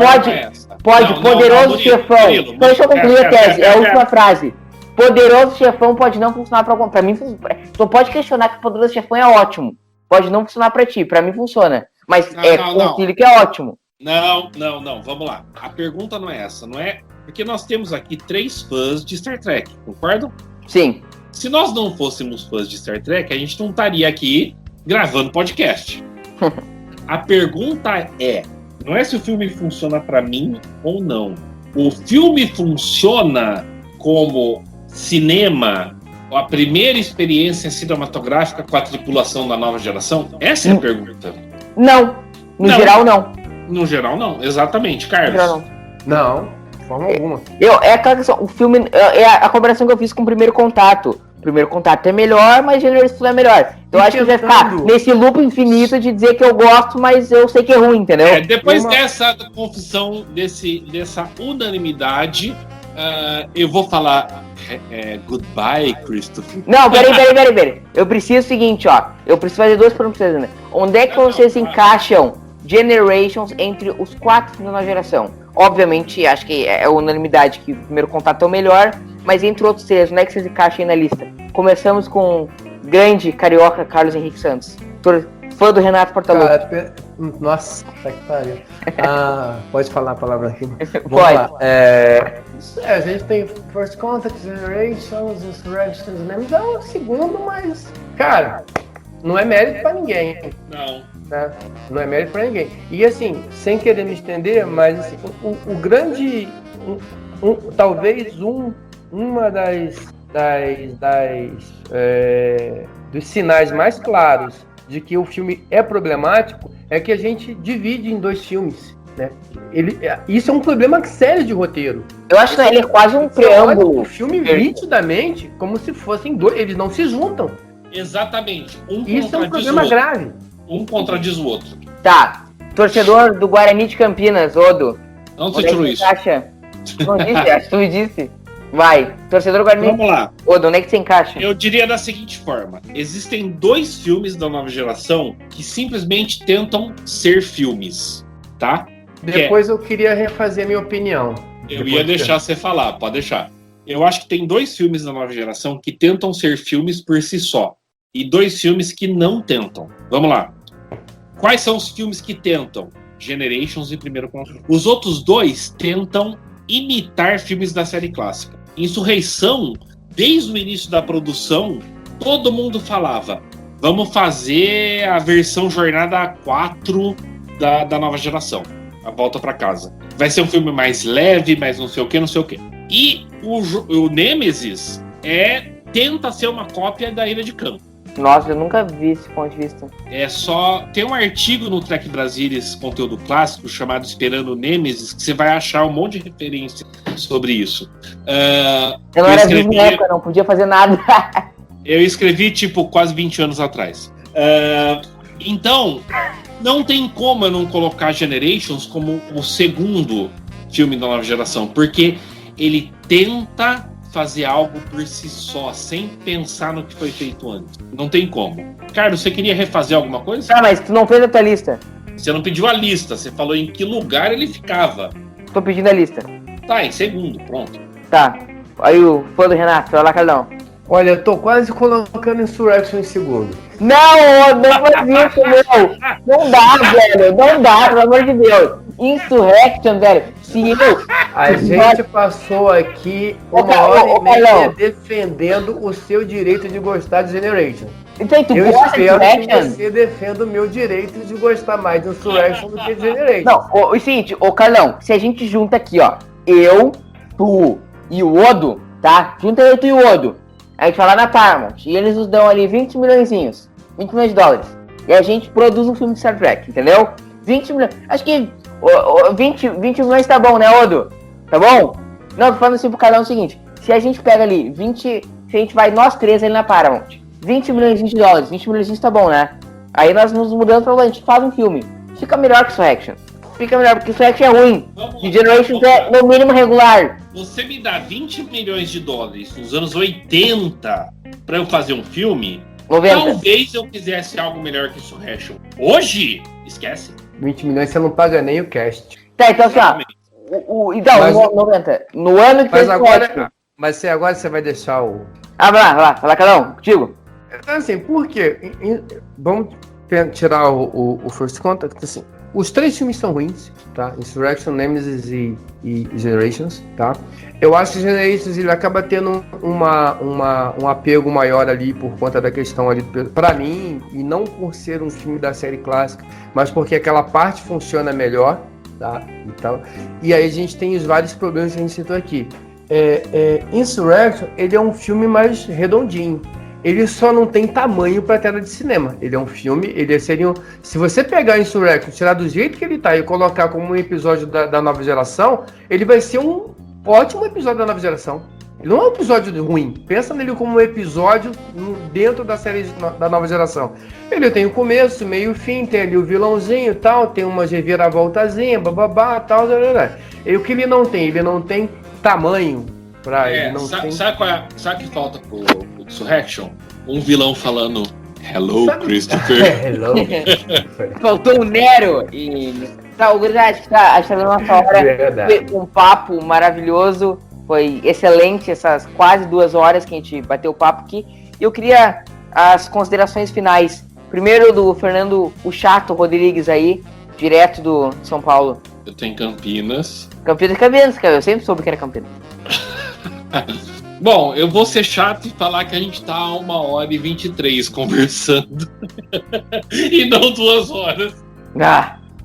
pode Poderoso Chefão. Deixa eu concluir a tese, é a última frase. Poderoso Chefão pode não funcionar pra mim. Tu pode questionar que Poderoso Chefão é ótimo. Pode não funcionar pra ti, pra mim funciona. Mas com filho que é ótimo. Não, vamos lá. A pergunta não é essa, não é? Porque nós temos aqui 3 fãs de Star Trek, concordam? Sim. Se nós não fôssemos fãs de Star Trek, a gente não estaria aqui gravando podcast. A pergunta não é se o filme funciona pra mim ou não. O filme funciona como cinema, a primeira experiência cinematográfica com a tripulação da nova geração? Essa é a pergunta. Não. No geral, não. No geral, não. Exatamente, Carlos. No geral, não. De forma alguma. É aquela questão, o filme é a comparação que eu fiz com o Primeiro Contato. O Primeiro Contato é melhor, mas Generations é melhor. Então eu acho que vai ficar nesse loop infinito de dizer que eu gosto, mas eu sei que é ruim, entendeu? Depois dessa confissão, dessa unanimidade, eu vou falar goodbye, Christopher. Não, peraí. Eu preciso o seguinte, ó. Eu preciso fazer 2 perguntas, né? Onde é que vocês encaixam Generations entre os 4 da nova geração? Obviamente, acho que é unanimidade que o Primeiro Contato é o melhor, mas entre outros 3, onde é que vocês encaixam aí na lista? Começamos com o grande carioca Carlos Henrique Santos, fã do Renato Portaluppi. Nossa, que pariu. Pode falar a palavra aqui? Pode. Lá. A gente tem First Contact, Generations, Insurrections, né? É o segundo, mas, cara, não é mérito pra ninguém. Não. Né? Não é mérito pra ninguém. E assim, sem querer me estender, mas assim, o grande, talvez uma dos sinais mais claros de que o filme é problemático é que a gente divide em 2 filmes, né? Isso é um problema sério de roteiro. Eu acho que ele é quase um preâmbulo. O filme nitidamente como se fossem 2, eles não se juntam. Exatamente. Isso é um problema grave. Um contradiz o outro. Tá. Torcedor do Guarani de Campinas, Odo. Não se tirou isso. Acha? Não disse? Acho que tu me disse. Vai. Torcedor do Guarani. Vamos lá. Odo, onde é que você encaixa? Eu diria da seguinte forma. Existem 2 filmes da nova geração que simplesmente tentam ser filmes, tá? Depois eu queria refazer a minha opinião. Eu ia deixar você falar, pode deixar. Eu acho que tem 2 filmes da nova geração que tentam ser filmes por si só. E 2 filmes que não tentam. Vamos lá. Quais são os filmes que tentam? Generations e Primeiro Contato. Os outros 2 tentam imitar filmes da série clássica. Insurreição, desde o início da produção, todo mundo falava: vamos fazer a versão Jornada 4 da nova geração. A Volta pra Casa. Vai ser um filme mais leve, mais não sei o que, não sei o que. E o Nemesis tenta ser uma cópia da Ilha de Khan. Nossa, eu nunca vi esse ponto de vista. Tem um artigo no Trek Brasilis, conteúdo clássico, chamado Esperando o Nemesis, que você vai achar um monte de referência sobre isso. Eu não era vivo na época, não podia fazer nada. Eu escrevi, quase 20 anos atrás. Então, não tem como eu não colocar Generations como o segundo filme da nova geração, porque ele tenta fazer algo por si só, sem pensar no que foi feito antes. Não tem como. Carlos, você queria refazer alguma coisa? Ah, mas tu não fez a tua lista. Você não pediu a lista, você falou em que lugar ele ficava. Tô pedindo a lista. Tá, em segundo, pronto. Tá. Aí o fã do Renato, vai lá, Carlão. Olha, eu tô quase colocando Insurrection em segundo. Não faz isso, meu. Não dá, velho. Não dá, pelo amor de Deus. Insurrection, velho. Se eu... A gente passou aqui uma hora e meia defendendo o seu direito de gostar de Generation. Então, tu Eu gosta de espero que Insurrection? você defenda o meu direito de gostar mais de Insurrection do que de Generation. Não, o seguinte, Carlão, se a gente junta aqui, ó, eu, tu e o Odo, tá? Junta eu, tu e o Odo. A gente vai lá na Paramount e eles nos dão ali 20 milhões de dólares. E a gente produz um filme de Star Trek, entendeu? 20 milhões. Acho que 20 milhões tá bom, né, Odo? Tá bom? Não, tô falando assim pro Carlão o seguinte. Se a gente pega ali se a gente vai nós três ali na Paramount, 20 milhões de dólares, 20 milhões tá bom, né? Aí nós nos mudamos pra lá, a gente faz um filme. Fica melhor que Insurrection. Fica melhor, porque Insurrection é ruim. De Generations é no mínimo regular. Você me dá 20 milhões de dólares nos anos 80 pra eu fazer um filme, 90. Talvez eu quisesse algo melhor que Insurrection. Hoje, esquece. 20 milhões você não paga nem o cast. Tá, então assim, ó. Então, 90. No ano que fez agora, mas agora você vai deixar o... vai lá, Carlão, contigo. Então, assim, por quê? Vamos tirar o First Contact, assim. Os três filmes são ruins, tá? Insurrection, Nemesis e Generations, tá? Eu acho que Generations ele acaba tendo um apego maior ali por conta da questão ali, pra mim, e não por ser um filme da série clássica, mas porque aquela parte funciona melhor, tá? Então, e aí a gente tem os vários problemas que a gente citou aqui. Insurrection, ele é um filme mais redondinho. Ele só não tem tamanho para tela de cinema. Ele é um filme, seria se você pegar Insurrection, tirar do jeito que ele tá e colocar como um episódio da nova geração, ele vai ser um ótimo episódio da nova geração. Ele não é um episódio ruim. Pensa nele como um episódio dentro da série da nova geração. Ele tem o começo, meio e fim, tem ali o vilãozinho e tal, tem uma reviravoltazinha, bababá, tal, e o que ele não tem tamanho. Sabe o que falta pro Insurrection? Um vilão falando Hello, Christopher. Hello. Faltou o Nero. Acho que tá dando nossa hora. Foi um papo maravilhoso. Foi excelente essas quase 2 horas que a gente bateu o papo aqui. E eu queria as considerações finais. Primeiro do Fernando, o Chato Rodrigues aí, direto do São Paulo. Eu tô em Campinas. Campinas, cara. Eu sempre soube que era Campinas. Bom, eu vou ser chato e falar que a gente tá a 1h23 conversando. E não 2 horas.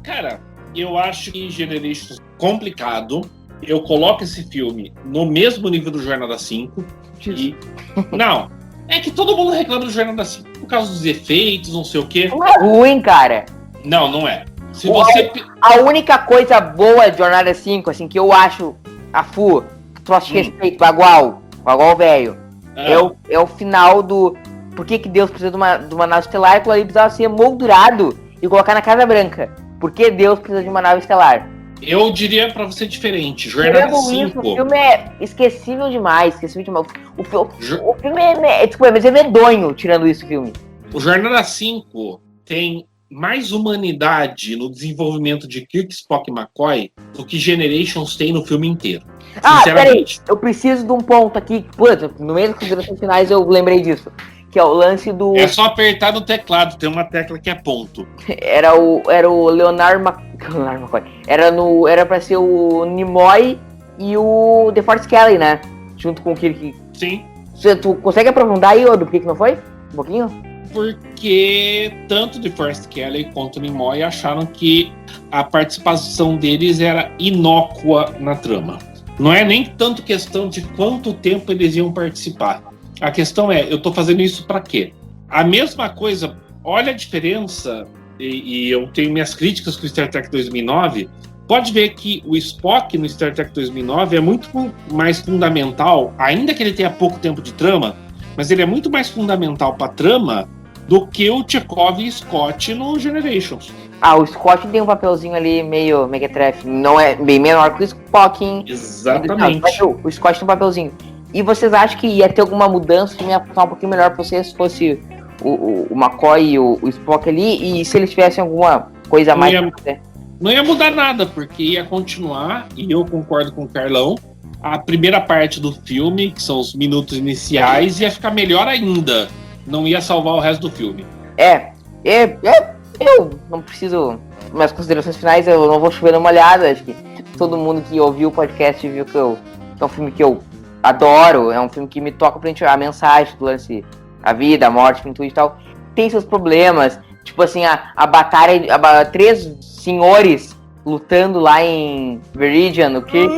Cara, eu acho que Generations é complicado. Eu coloco esse filme no mesmo nível do Jornada 5. Não, é que todo mundo reclama do Jornada 5 por causa dos efeitos, não sei o quê. Não é ruim, cara. Não é. A única coisa boa de Jornada 5, assim, que eu acho troço de respeito, bagual velho, é o final do... Por que Deus precisa de uma nave estelar? Aquilo ali precisava ser moldurado e colocar na Casa Branca. Por que Deus precisa de uma nave estelar? Eu diria pra você diferente. Jornada 5... O filme é esquecível demais. O filme é medonho, tirando isso, o filme. O Jornada 5 tem mais humanidade no desenvolvimento de Kirk, Spock e McCoy do que Generations tem no filme inteiro. Peraí, eu preciso de um ponto aqui, no meio das considerações finais eu lembrei disso, que é o lance do... É só apertar no teclado, tem uma tecla que é ponto. Era o Leonard McCoy, era pra ser o Nimoy e o DeForest Kelley, né? Junto com o Kirk. Sim. Tu consegue aprofundar aí, Odo, por que não foi? Um pouquinho? porque tanto DeForest Kelley quanto Nimoy acharam que a participação deles era inócua na trama. Não é nem tanto questão de quanto tempo eles iam participar. A questão é, eu tô fazendo isso pra quê? A mesma coisa, olha a diferença, e eu tenho minhas críticas com o Star Trek 2009, pode ver que o Spock no Star Trek 2009 é muito mais fundamental, ainda que ele tenha pouco tempo de trama, mas ele é muito mais fundamental pra trama do que o Chekhov e Scott no Generations. O Scott tem um papelzinho ali meio mequetrefe, não é bem menor que o Spock, hein? Exatamente. Mas o Scott tem um papelzinho. E vocês acham que ia ter alguma mudança que ia ficar um pouquinho melhor pra vocês se fosse o McCoy e o Spock ali, e se eles tivessem alguma coisa a mais pra fazer? Não ia mudar nada, porque ia continuar, e eu concordo com o Carlão, a primeira parte do filme, que são os minutos iniciais, ia ficar melhor ainda. Não ia salvar o resto do filme. Eu não preciso... Minhas considerações finais, eu não vou chover numa olhada. Acho que todo mundo que ouviu o podcast viu que é um filme que eu adoro. É um filme que me toca frente a mensagem do lance, a vida, a morte, tudo e tal. Tem seus problemas. Tipo assim, a batalha... três senhores lutando lá em Viridian, no Kirk.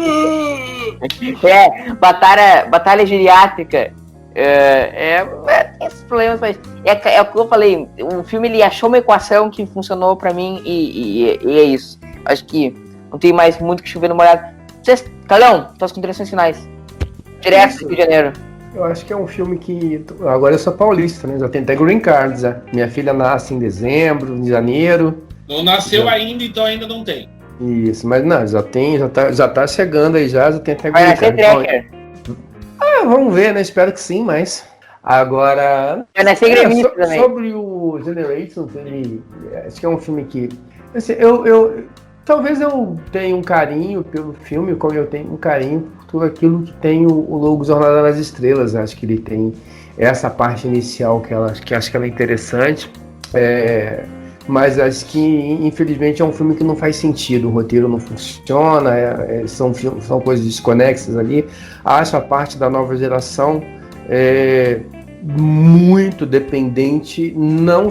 Batalha geriátrica. Tem esses problemas, mas é o que eu falei. O filme ele achou uma equação que funcionou pra mim e é isso. Acho que não tem mais muito que chover no molhado. Calhão, tuas considerações finais. Direto do Rio de Janeiro. Eu acho que é um filme que... Agora eu sou paulista, né? Já tenho até green cards, né? Minha filha nasce em dezembro, em janeiro. Não nasceu ainda, então ainda não tem. Isso, mas não, já tá chegando aí já tem até green card. Vai nascer tracker. Vamos ver, né? Espero que sim, mas... Agora... Vai nascer gremista também. Sobre o Generations, acho que é um filme que... Assim, talvez eu tenha um carinho pelo filme, como eu tenho um carinho por tudo aquilo que tem o logo Jornada nas Estrelas. Acho que ele tem essa parte inicial que acho que ela é interessante. Mas acho que, infelizmente, é um filme que não faz sentido. O roteiro não funciona, são coisas desconexas ali. Acho a parte da nova geração muito dependente, não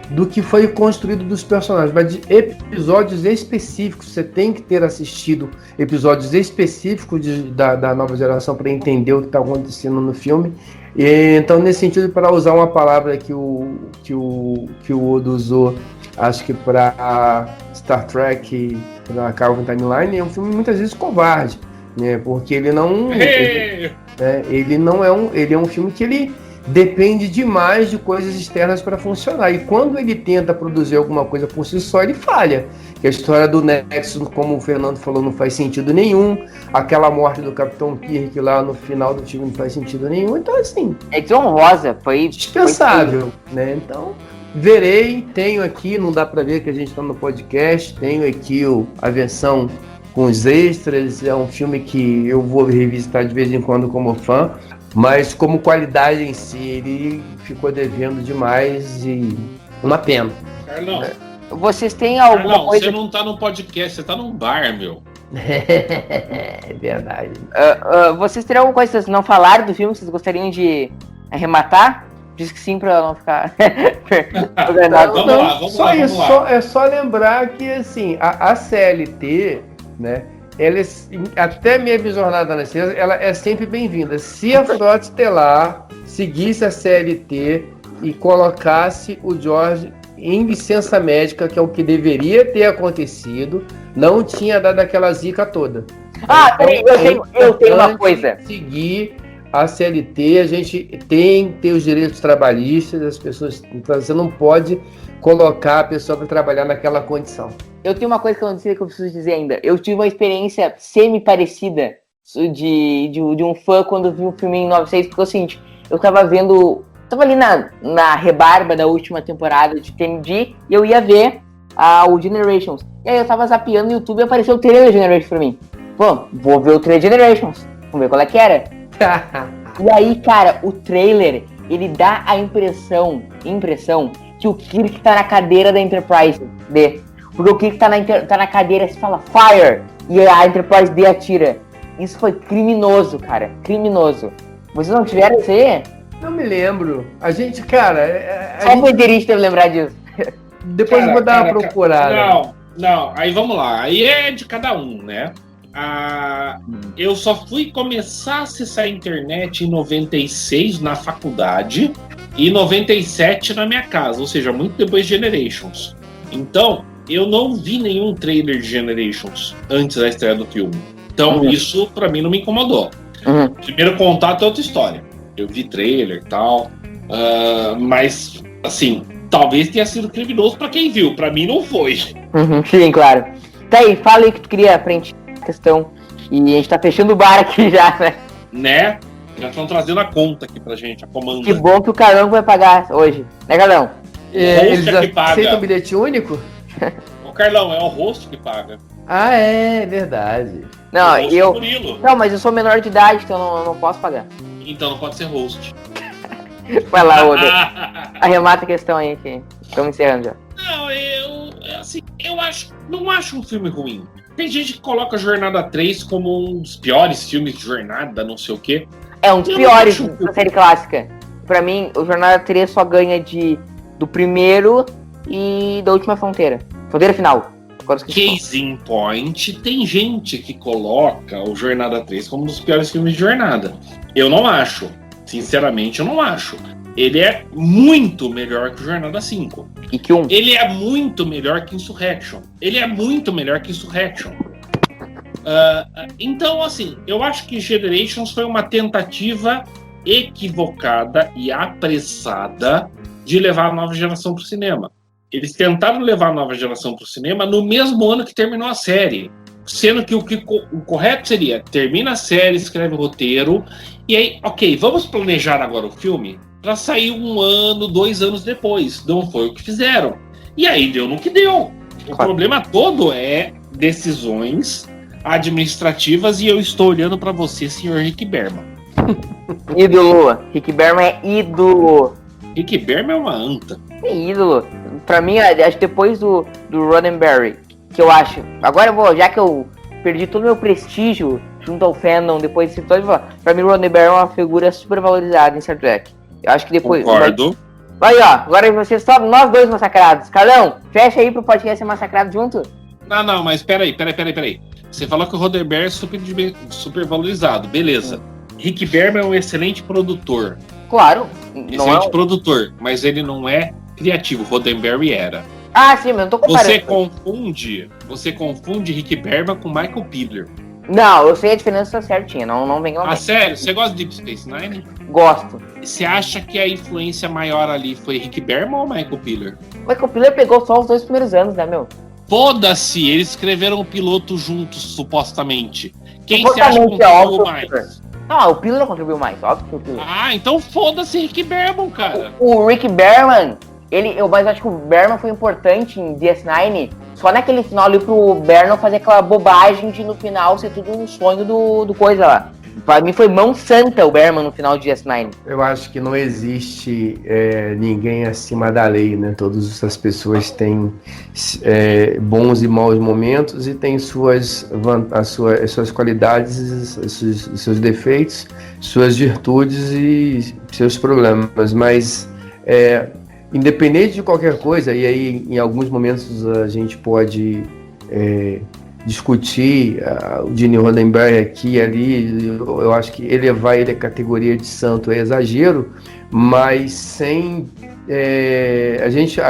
do que foi construído dos personagens, mas de episódios específicos. Você tem que ter assistido episódios específicos da nova geração para entender o que está acontecendo no filme. Então, nesse sentido, para usar uma palavra que o Odo usou, acho que para Star Trek, na Calvin Timeline, é um filme muitas vezes covarde, né? Porque ele é um filme que ele depende demais de coisas externas para funcionar. E quando ele tenta produzir alguma coisa por si só, ele falha. Que a história do Nexus, como o Fernando falou, não faz sentido nenhum. Aquela morte do Capitão Kirk lá no final do filme não faz sentido nenhum. Então, assim... É desonrosa, foi... dispensável, né? Então, verei, tenho aqui, não dá para ver que a gente está no podcast, tenho aqui a versão com os extras. É um filme que eu vou revisitar de vez em quando como fã. Mas como qualidade em si, ele ficou devendo demais e uma pena. Carlão, vocês têm alguma coisa... Você não tá no podcast, você tá num bar, meu. É verdade. Vocês teriam alguma coisa que vocês não falaram do filme que vocês gostariam de arrematar? Diz que sim pra não ficar... Vamos lá. É só lembrar que, assim, a CLT, né? Até mesmo Jornada nas Estrelas, ela é sempre bem-vinda. Se a Frota Estelar seguisse a CLT e colocasse o George em licença médica, que é o que deveria ter acontecido, não tinha dado aquela zica toda. Eu tenho uma coisa. Seguir a CLT, a gente tem que ter os direitos trabalhistas, as pessoas. Então, você não pode colocar a pessoa para trabalhar naquela condição. Eu tenho uma coisa que eu não sei que eu preciso dizer ainda. Eu tive uma experiência semi-parecida de um fã quando vi um filme em 96, porque é o seguinte, eu tava vendo... Tava ali na rebarba da última temporada de TNG e eu ia ver o Generations. E aí eu tava zapeando no YouTube e apareceu o trailer Generations pra mim. Pô, vou ver o trailer Generations. Vamos ver qual é que era. E aí, cara, o trailer, ele dá a impressão que o Kirk tá na cadeira da Enterprise D. Porque o Kirk tá na cadeira e se fala Fire! E a Enterprise D atira. Isso foi criminoso, cara. Criminoso. Vocês não tiveram isso aí? Não me lembro. A gente, cara... Só o Poderista deve lembrar disso. Depois eu vou dar uma procurada. Não, aí vamos lá. Aí é de cada um, né? Eu só fui começar a acessar a internet em 96 na faculdade e 97 na minha casa, ou seja, muito depois de Generations. Então, eu não vi nenhum trailer de Generations antes da estreia do filme. Então, isso pra mim não me incomodou. Primeiro contato é outra história. Eu vi trailer e tal, mas, assim, talvez tenha sido criminoso pra quem viu. Pra mim não foi. Sim, claro. Tá aí, fala aí que tu queria preencher a questão. E a gente tá fechando o bar aqui já, né? Né? Já estão trazendo a conta aqui pra gente, a comanda. Que bom que o Carlão vai pagar hoje. Né, Carlão? Eles aceitam bilhete único? Ô, Carlão, é o host que paga. Ah, é verdade. Não, eu... Murilo. Não, mas eu sou menor de idade, então eu não posso pagar. Então não pode ser host. Vai lá, Odo. Arremata a questão aí, que estamos encerrando já. Não, não acho um filme ruim. Tem gente que coloca Jornada 3 como um dos piores filmes de jornada, não sei o quê. É um dos piores da série clássica. Pra mim, o Jornada 3 só ganha do primeiro e da Última Fronteira. Fronteira Final. Case in point, tem gente que coloca o Jornada 3 como um dos piores filmes de jornada. Eu não acho. Sinceramente, eu não acho. Ele é muito melhor que o Jornada 5. E que um? Ele é muito melhor que Insurrection. Então, assim, eu acho que Generations foi uma tentativa equivocada e apressada de levar a nova geração para o cinema. Eles tentaram levar a nova geração para o cinema no mesmo ano que terminou a série. Sendo que o correto seria, termina a série, escreve o roteiro, e aí, ok, vamos planejar agora o filme para sair 1 ano, 2 anos depois. Não foi o que fizeram. E aí deu no que deu. O problema todo é decisões administrativas, e eu estou olhando para você, senhor Rick Berman. Ídolo. Rick Berman é ídolo. Rick Berman é uma anta. É ídolo. Pra mim, acho que depois do Roddenberry, que eu acho... Agora eu vou, já que eu perdi todo o meu prestígio junto ao fandom depois desse episódio, vou falar. Pra mim, o Roddenberry é uma figura super valorizada em Star Trek. Eu acho que depois... Concordo. Aí, ó. Agora vocês só nós dois massacrados. Carlão, fecha aí pro podcast ser massacrado junto. Não, mas peraí. Você falou que o Roddenberry é super valorizado. Beleza. Rick Berman é um excelente produtor. Claro. Excelente produtor, mas ele não é criativo. Roddenberry era. Ah, sim, mas eu não tô comparando. Você confunde Rick Berman com Michael Piller. Não, eu sei a diferença certinha, não vem lá. Sério? Você gosta de Deep Space Nine? Gosto. Você acha que a influência maior ali foi Rick Berman ou Michael Piller? Michael Piller pegou só os 2 primeiros anos, né, meu? Foda-se, eles escreveram o piloto juntos, supostamente. Quem você acha que contribuiu mais? Não, o Piller contribuiu mais, óbvio que o Piller. Ah, então foda-se Rick Berman, cara. O Rick Berman, mas acho que o Berman foi importante em DS9 só naquele final ali pro Berman fazer aquela bobagem de no final ser tudo um sonho do coisa lá. Pra mim foi mão santa o Berman no final de DS9. Eu acho que não existe ninguém acima da lei, né? Todas as pessoas têm bons e maus momentos e têm suas qualidades, seus defeitos, suas virtudes e seus problemas. Mas, independente de qualquer coisa, e aí em alguns momentos a gente pode... discutir o Gene Roddenberry aqui e ali, eu acho que elevar ele à categoria de santo é exagero, mas sem a gente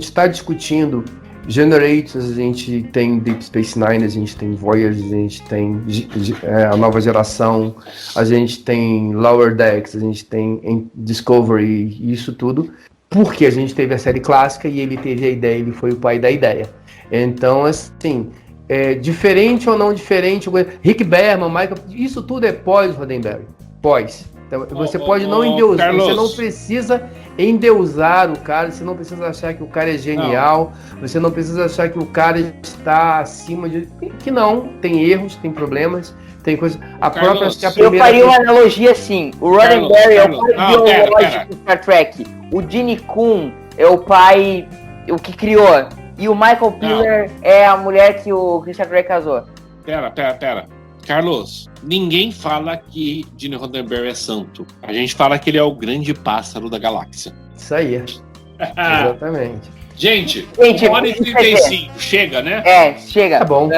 está discutindo Generators, a gente tem Deep Space Nine, a gente tem Voyager, a gente tem a nova geração, a gente tem Lower Decks, a gente tem Discovery, isso tudo, porque a gente teve a série clássica e ele teve a ideia, ele foi o pai da ideia. Então, assim, diferente ou não diferente, Rick Berman, Michael, isso tudo é pós-Roddenberry. Então, você pode não endeusar, você não precisa endeusar o cara, você não precisa achar que o cara é genial, você não precisa achar que o cara está acima de... Que não, tem erros, tem problemas, tem coisas... Eu faria uma analogia assim, o Roddenberry é o pai biológico do Star Trek, o Gene Kuhn é o pai, o que criou... E o Michael Piller é a mulher que o Star Trek casou. Pera. Carlos, ninguém fala que Gene Roddenberry é santo. A gente fala que ele é o grande pássaro da galáxia. Isso aí. Exatamente. Gente, 1h35, chega, né? Chega. Tá bom.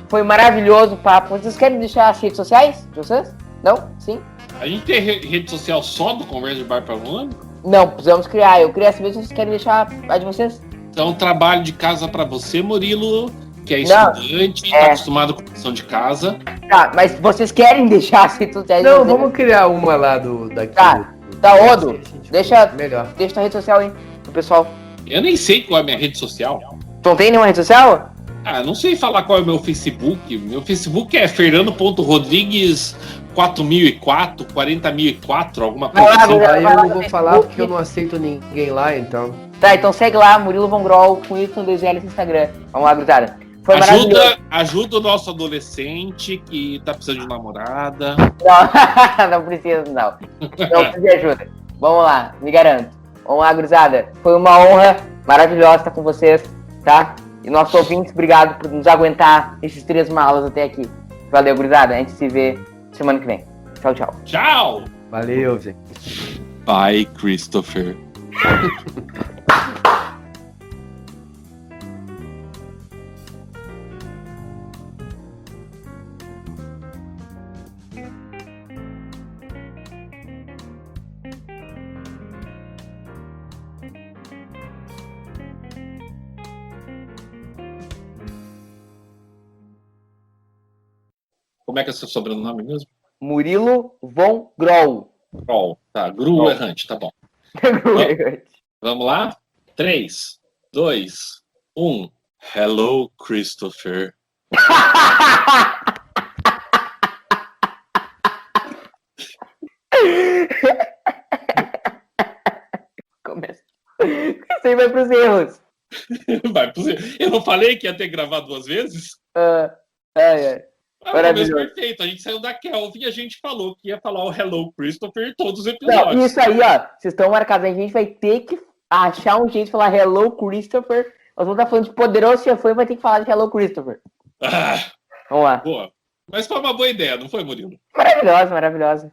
Foi maravilhoso o papo. Vocês querem deixar as redes sociais de vocês? Não? Sim? A gente tem rede social só do Conversa de Bar para Voando? Não, precisamos criar. Eu queria saber se vocês querem deixar a de vocês. Então, trabalho de casa para você, Murilo, que é estudante, tá acostumado com lição de casa. Tá, mas vocês querem deixar as redes sociais de Não, vocês? vamos criar uma lá daqui. Tá, Odo, deixa a rede social aí pro pessoal. Eu nem sei qual é a minha rede social. Tu não tem nenhuma rede social? Ah, não sei falar qual é o meu Facebook. Meu Facebook é fernando.rodrigues 4004, 40.004, alguma coisa assim. Aí eu não vou falar porque eu não aceito ninguém lá, então. Tá, então segue lá, Murilo Von Groll, com Y2L no Instagram. Vamos lá, gurizada. Foi maravilhoso. Ajuda o nosso adolescente que tá precisando de namorada. Não, não precisa, não. Não precisa de ajuda. Vamos lá, me garanto. Vamos lá, gurizada. Foi uma honra maravilhosa estar com vocês, tá? E nossos ouvintes, obrigado por nos aguentar esses 3 malas até aqui. Valeu, gurizada. A gente se vê semana que vem. Tchau, tchau. Tchau! Valeu, gente. Bye, Christopher. Como é que é seu sobrenome mesmo? Murilo Von Groll. Groll. Tá, Gru errante, tá bom. Vamos lá? 3, 2, 1. Hello, Christopher. Começa. Isso aí vai pros erros. Vai pros erros. Eu não falei que ia ter gravado 2 vezes? Mas perfeito, a gente saiu da Kelvin e a gente falou que ia falar o Hello Christopher em todos os episódios. Não, isso aí, ó, vocês estão marcados, a gente vai ter que achar um jeito de falar Hello Christopher. Nós vamos estar falando de Poderoso Chefão e vai ter que falar de Hello Christopher. Vamos lá. Boa. Mas foi uma boa ideia, não foi, Murilo? Maravilhosa, maravilhosa.